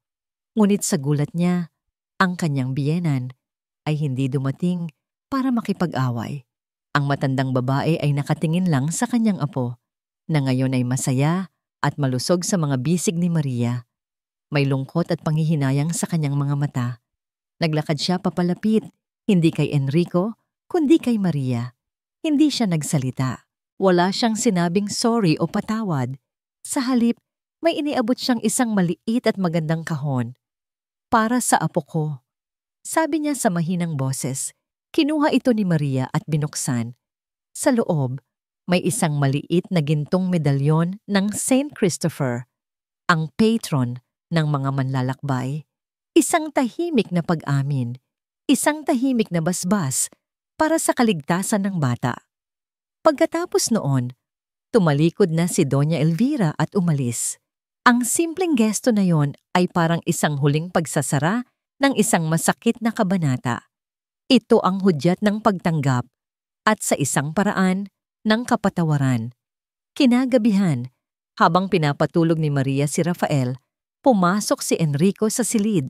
Ngunit sa gulat niya, ang kanyang biyenan ay hindi dumating para makipag-away. Ang matandang babae ay nakatingin lang sa kanyang apo, na ngayon ay masaya at malusog sa mga bisig ni Maria. May lungkot at panghihinayang sa kanyang mga mata. Naglakad siya papalapit, hindi kay Enrico, kundi kay Maria. Hindi siya nagsalita. Wala siyang sinabing sorry o patawad. Sa halip, may iniabot siyang isang maliit at magandang kahon. "Para sa apo ko," sabi niya sa mahinang boses. Kinuha ito ni Maria at binuksan. Sa loob, may isang maliit na gintong medalyon ng Saint Christopher, ang patron ng mga manlalakbay. Isang tahimik na pag-amin, isang tahimik na basbas para sa kaligtasan ng bata. Pagkatapos noon, tumalikod na si Doña Elvira at umalis. Ang simpleng gesto na yon ay parang isang huling pagsasara ng isang masakit na kabanata. Ito ang hudyat ng pagtanggap at sa isang paraan ng kapatawaran. Kinagabihan, Habang pinapatulog ni Maria si Rafael, pumasok si Enrico sa silid.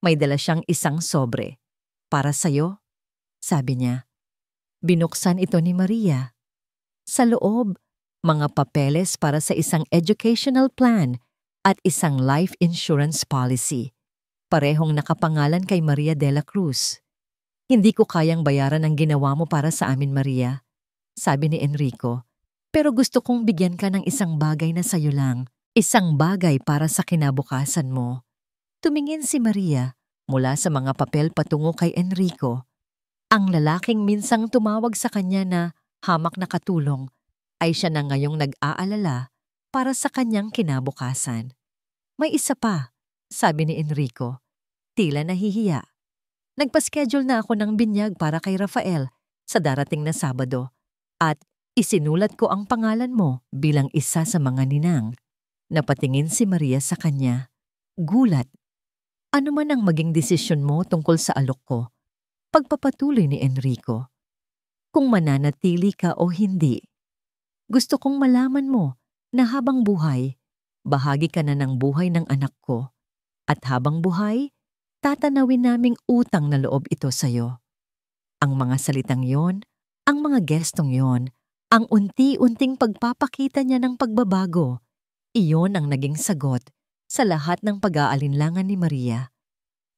May dala siyang isang sobre. "Para sa'yo," sabi niya. Binuksan ito ni Maria. Sa loob, mga papeles para sa isang educational plan at isang life insurance policy. Parehong nakapangalan kay Maria de la Cruz. "Hindi ko kayang bayaran ang ginawa mo para sa amin, Maria," sabi ni Enrico. "Pero gusto kong bigyan ka ng isang bagay na sayo lang. Isang bagay para sa kinabukasan mo." Tumingin si Maria mula sa mga papel patungo kay Enrico. Ang lalaking minsang tumawag sa kanya na hamak na katulong ay siya na ngayong nag-aalala para sa kanyang kinabukasan. "May isa pa," sabi ni Enrico. Tila nahihiya. "Nagpa-schedule na ako ng binyag para kay Rafael sa darating na Sabado at isinulat ko ang pangalan mo bilang isa sa mga ninang." Napatingin si Maria sa kanya. Gulat. "Ano man ang maging desisyon mo tungkol sa alok ko," pagpapatuloy ni Enrico, "kung mananatili ka o hindi, gusto kong malaman mo na habang buhay, bahagi ka na ng buhay ng anak ko. At habang buhay, tatanawin naming utang na loob ito sa'yo." Ang mga salitang yon, ang mga gestong yon, ang unti-unting pagpapakita niya ng pagbabago, iyon ang naging sagot sa lahat ng pag-aalinlangan ni Maria.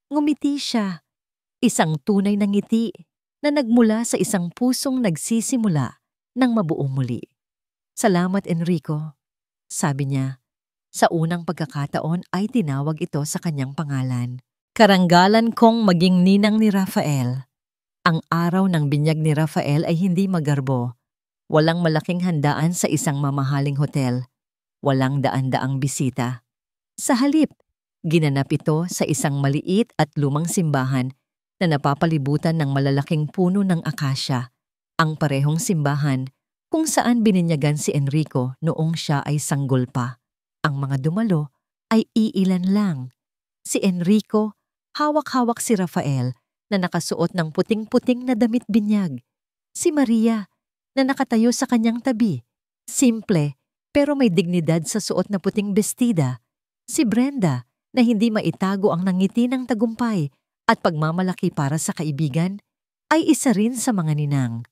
Ngumiti siya, isang tunay na ngiti na nagmula sa isang pusong nagsisimula ng mabuo muli. "Salamat, Enrico," sabi niya. Sa unang pagkakataon ay tinawag ito sa kanyang pangalan. "Karanggalan kong maging ninang ni Rafael." Ang araw ng binyag ni Rafael ay hindi magarbo. Walang malaking handaan sa isang mamahaling hotel. Walang daan-daang bisita. Sa halip, ginanap ito sa isang maliit at lumang simbahan na napapalibutan ng malalaking puno ng akasya. Ang parehong simbahan kung saan bininyagan si Enrico noong siya ay sanggol pa. Ang mga dumalo ay iilan lang. Si Enrico, hawak-hawak si Rafael na nakasuot ng puting-puting na damit binyag. Si Maria na nakatayo sa kanyang tabi. Simple pero may dignidad sa suot na puting bestida. Si Brenda na hindi maitago ang nangiti ng tagumpay at pagmamalaki para sa kaibigan ay isa rin sa mga ninang.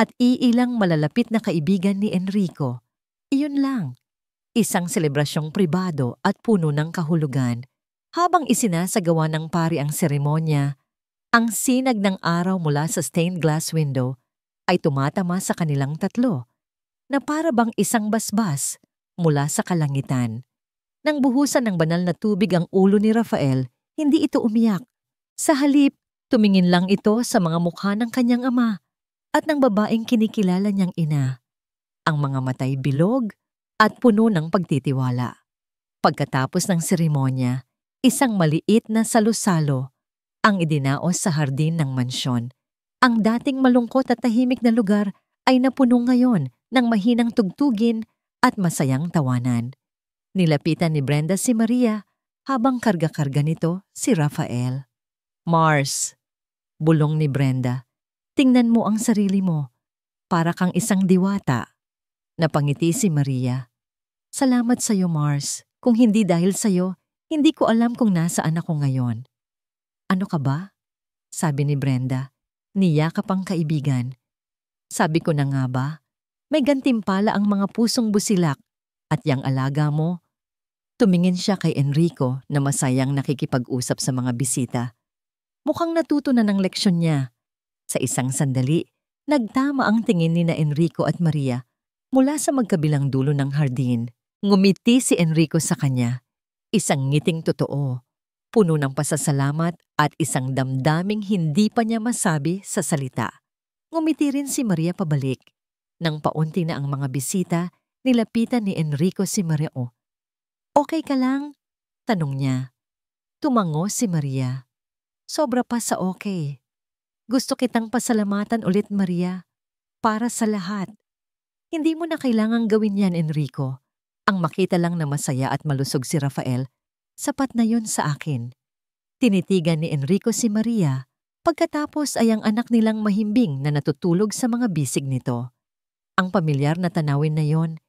At iilang malalapit na kaibigan ni Enrico. Iyon lang. Isang selebrasyong pribado at puno ng kahulugan. Habang isinasagawa ng pari ang seremonya, ang sinag ng araw mula sa stained glass window ay tumatama sa kanilang tatlo na para bang isang basbas mula sa kalangitan. Nang buhusan ng banal na tubig ang ulo ni Rafael, hindi ito umiyak. Sa halip, tumingin lang ito sa mga mukha ng kanyang ama at ng babaeng kinikilala niyang ina. Ang mga matay bilog at puno ng pagtitiwala. Pagkatapos ng seremonya, isang maliit na salo-salo ang idinaos sa hardin ng mansyon. Ang dating malungkot at tahimik na lugar ay napuno ngayon ng mahinang tugtugin at masayang tawanan. Nilapitan ni Brenda si Maria habang karga-karga nito si Rafael. "Mars," bulong ni Brenda, "tingnan mo ang sarili mo. Para kang isang diwata." Napangiti si Maria. "Salamat sa'yo, Mars. Kung hindi dahil sa'yo, hindi ko alam kung nasaan ako ngayon." "Ano ka ba?" sabi ni Brenda. Niyakap ang kaibigan. "Sabi ko na nga ba, may gantimpala ang mga pusong busilak at yang alaga mo." Tumingin siya kay Enrico na masayang nakikipag-usap sa mga bisita. Mukhang natuto na ng leksyon niya. Sa isang sandali, nagtama ang tingin ni na Enrico at Maria mula sa magkabilang dulo ng hardin. Ngumiti si Enrico sa kanya. Isang ngiting totoo, puno ng pasasalamat at isang damdaming hindi pa niya masabi sa salita. Ngumiti rin si Maria pabalik. Nang paunti na ang mga bisita, nilapitan ni Enrico si Maria. "Okay ka lang?" tanong niya. Tumango si Maria. "Sobra pa sa okay. Gusto kitang pasalamatan ulit, Maria. Para sa lahat. Hindi mo na kailangang gawin yan, Enrico. Ang makita lang na masaya at malusog si Rafael, sapat na yon sa akin." Tinitigan ni Enrico si Maria. Pagkatapos ay ang anak nilang mahimbing na natutulog sa mga bisig nito. Ang pamilyar na tanawin na yon,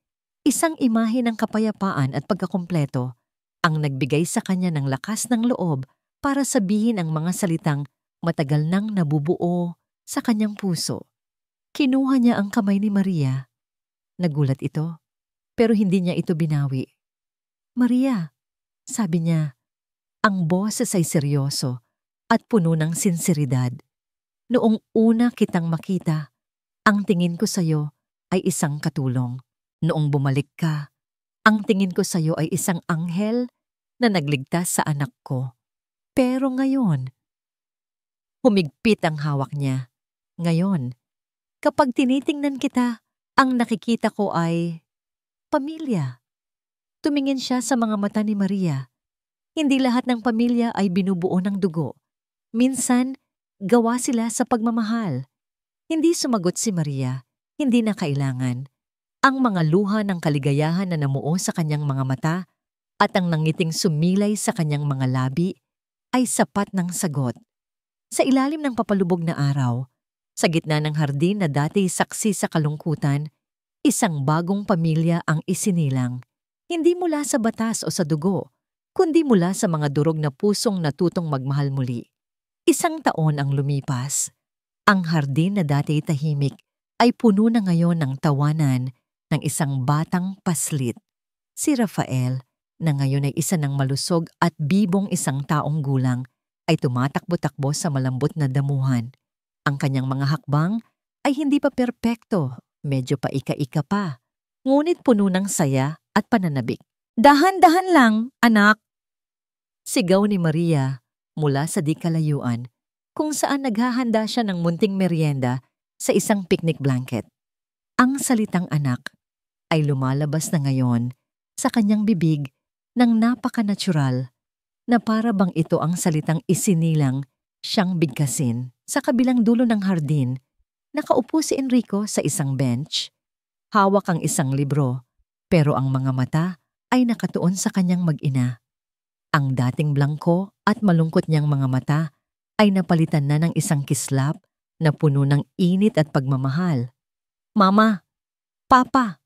Isang imahe ng kapayapaan at pagkakumpleto ang nagbigay sa kanya ng lakas ng loob para sabihin ang mga salitang matagal nang nabubuo sa kanyang puso. Kinuha niya ang kamay ni Maria. Nagulat ito, pero hindi niya ito binawi. Maria, sabi niya, ang boses ay seryoso at puno ng sinseridad. Noong una kitang makita, ang tingin ko sa'yo ay isang katulong. Noong bumalik ka, ang tingin ko sa'yo ay isang anghel na nagligtas sa anak ko. Pero ngayon, humigpit ang hawak niya. Ngayon, kapag tinitingnan kita, ang nakikita ko ay pamilya. Tumingin siya sa mga mata ni Maria. Hindi lahat ng pamilya ay binubuo ng dugo. Minsan, gawa sila sa pagmamahal. Hindi sumagot si Maria, hindi na kailangan. Ang mga luha ng kaligayahan na namuo sa kanyang mga mata at ang nangiting sumilay sa kanyang mga labi ay sapat ng sagot. Sa ilalim ng papalubog na araw, sa gitna ng hardin na dati saksi sa kalungkutan, isang bagong pamilya ang isinilang. Hindi mula sa batas o sa dugo, kundi mula sa mga durog na pusong natutong magmahal muli. 1 taon ang lumipas. Ang hardin na dati tahimik ay puno na ngayon ng tawanan ng isang batang paslit. Si Rafael, na ngayon ay isa ng malusog at bibong 1 taong gulang, ay tumatakbo-takbo sa malambot na damuhan. Ang kanyang mga hakbang ay hindi pa perpekto, medyo pa ika-ika pa, ngunit puno ng saya at pananabik. Dahan-dahan lang, anak! Sigaw ni Maria mula sa di kalayuan, kung saan naghahanda siya ng munting merienda sa isang picnic blanket. Ang salitang anak ay lumalabas na ngayon sa kanyang bibig ng napaka-natural na para bang ito ang salitang isinilang siyang bigkasin. Sa kabilang dulo ng hardin, nakaupo si Enrico sa isang bench. Hawak ang isang libro, pero ang mga mata ay nakatuon sa kanyang mag-ina. Ang dating blangko at malungkot niyang mga mata ay napalitan na ng isang kislap na puno ng init at pagmamahal. Mama! Papa!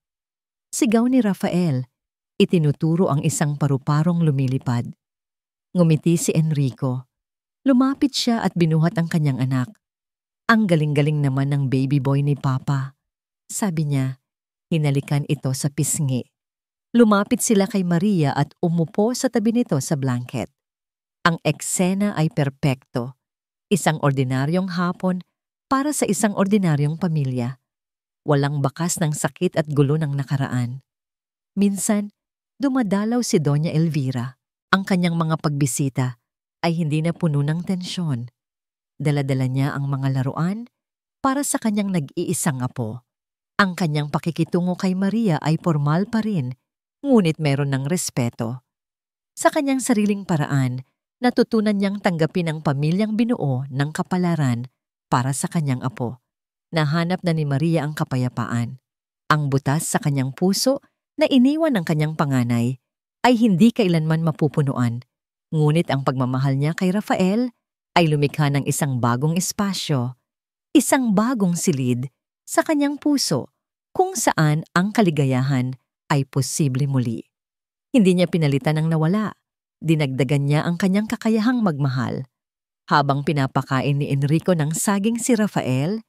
Sigaw ni Rafael. Itinuturo ang isang paru-parong lumilipad. Ngumiti si Enrico. Lumapit siya at binuhat ang kanyang anak. Ang galing-galing naman ng baby boy ni Papa. Sabi niya, hinalikan ito sa pisngi. Lumapit sila kay Maria at umupo sa tabi nito sa blanket. Ang eksena ay perpekto. Isang ordinaryong hapon para sa isang ordinaryong pamilya. Walang bakas ng sakit at gulo ng nakaraan. Minsan, dumadalaw si Doña Elvira. Ang kanyang mga pagbisita ay hindi na puno ng tensyon. Dala-dala niya ang mga laruan para sa kanyang nag-iisang apo. Ang kanyang pakikitungo kay Maria ay formal pa rin, ngunit meron ng respeto. Sa kanyang sariling paraan, natutunan niyang tanggapin ang pamilyang binuo ng kapalaran para sa kanyang apo. Nahanap na ni Maria ang kapayapaan. Ang butas sa kanyang puso na iniwan ng kanyang panganay ay hindi kailanman mapupunuan. Ngunit ang pagmamahal niya kay Rafael ay lumikha ng isang bagong espasyo, isang bagong silid sa kanyang puso kung saan ang kaligayahan ay posible muli. Hindi niya pinalitan ang nawala. Dinagdagan niya ang kanyang kakayahang magmahal. Habang pinapakain ni Enrico ng saging si Rafael,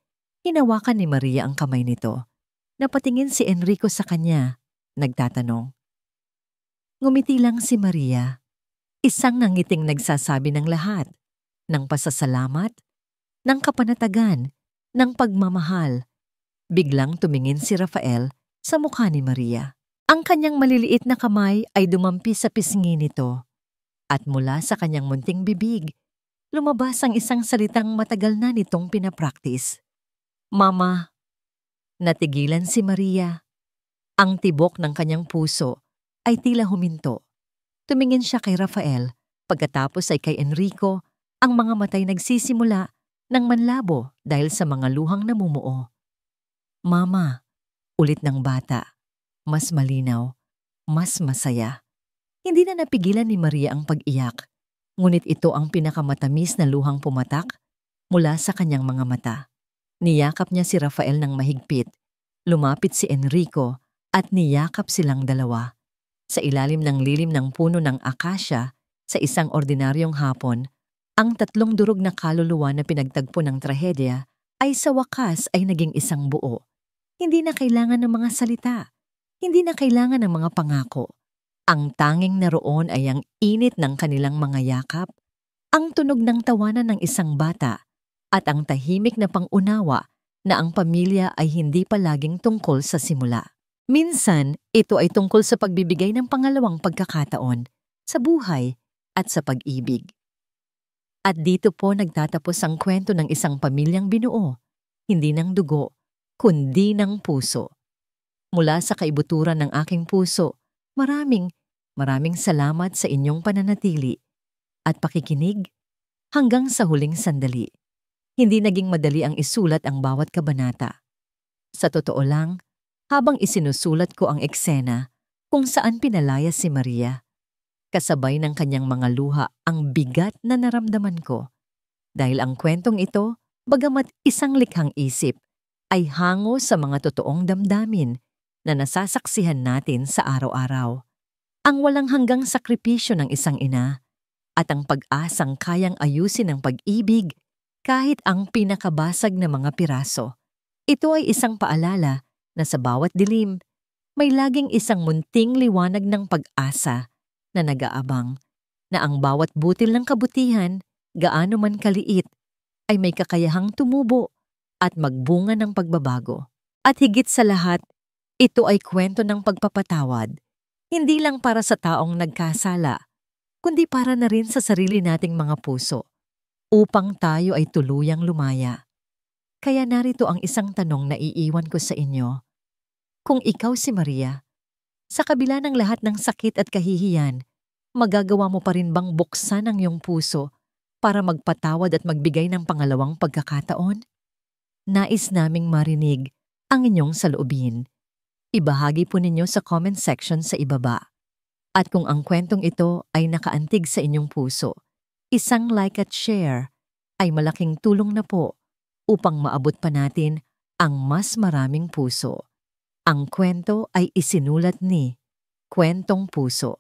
hinawakan ni Maria ang kamay nito. Napatingin si Enrico sa kanya, nagtatanong. Ngumiti lang si Maria. Isang nangiting nagsasabi ng lahat, ng pasasalamat, ng kapanatagan, ng pagmamahal. Biglang tumingin si Rafael sa mukha ni Maria. Ang kanyang maliliit na kamay ay dumampi sa pisngi nito. At mula sa kanyang munting bibig, lumabas ang isang salitang matagal na nitong pinapraktis. Mama. Natigilan si Maria. Ang tibok ng kanyang puso ay tila huminto. Tumingin siya kay Rafael, pagkatapos ay kay Enrico, ang mga matay nagsisimula ng manlabo dahil sa mga luhang namumuo. Mama, ulit ng bata. Mas malinaw, mas masaya. Hindi na napigilan ni Maria ang pag-iyak, ngunit ito ang pinakamatamis na luhang pumatak mula sa kanyang mga mata. Niyakap niya si Rafael ng mahigpit. Lumapit si Enrico at niyakap silang dalawa. Sa ilalim ng lilim ng puno ng akasya, sa isang ordinaryong hapon, ang tatlong durog na kaluluwa na pinagtagpo ng trahedya ay sa wakas ay naging isang buo. Hindi na kailangan ng mga salita. Hindi na kailangan ng mga pangako. Ang tanging naroon ay ang init ng kanilang mga yakap, ang tunog ng tawanan ng isang bata, at ang tahimik na pangunawa na ang pamilya ay hindi palaging tungkol sa simula. Minsan, ito ay tungkol sa pagbibigay ng pangalawang pagkakataon sa buhay at sa pag-ibig. At dito po nagtatapos ang kwento ng isang pamilyang binuo, hindi ng dugo, kundi ng puso. Mula sa kaibuturan ng aking puso, maraming salamat sa inyong pananatili at pakikinig hanggang sa huling sandali. Hindi naging madali ang isulat ang bawat kabanata. Sa totoo lang, habang isinusulat ko ang eksena kung saan pinalaya si Maria, kasabay ng kanyang mga luha ang bigat na naramdaman ko. Dahil ang kwentong ito, bagamat isang likhang isip, ay hango sa mga totoong damdamin na nasasaksihan natin sa araw-araw. Ang walang hanggang sakripisyo ng isang ina at ang pag-asang kayang ayusin ng pag-ibig kahit ang pinakabasag na mga piraso. Ito ay isang paalala na sa bawat dilim, may laging isang munting liwanag ng pag-asa na nag-aabang, na ang bawat butil ng kabutihan, gaano man kaliit, ay may kakayahang tumubo at magbunga ng pagbabago. At higit sa lahat, ito ay kwento ng pagpapatawad, hindi lang para sa taong nagkasala, kundi para na rin sa sarili nating mga puso, upang tayo ay tuluyang lumaya. Kaya narito ang isang tanong na iiwan ko sa inyo. Kung ikaw si Maria, sa kabila ng lahat ng sakit at kahihiyan, magagawa mo pa rin bang buksan ang iyong puso para magpatawad at magbigay ng pangalawang pagkakataon? Nais naming marinig ang inyong saloobin. Ibahagi po ninyo sa comment section sa ibaba. At kung ang kwentong ito ay nakaantig sa inyong puso, isang like at share ay malaking tulong na po upang maabot pa natin ang mas maraming puso. Ang kwento ay isinulat ni Kwentong Puso.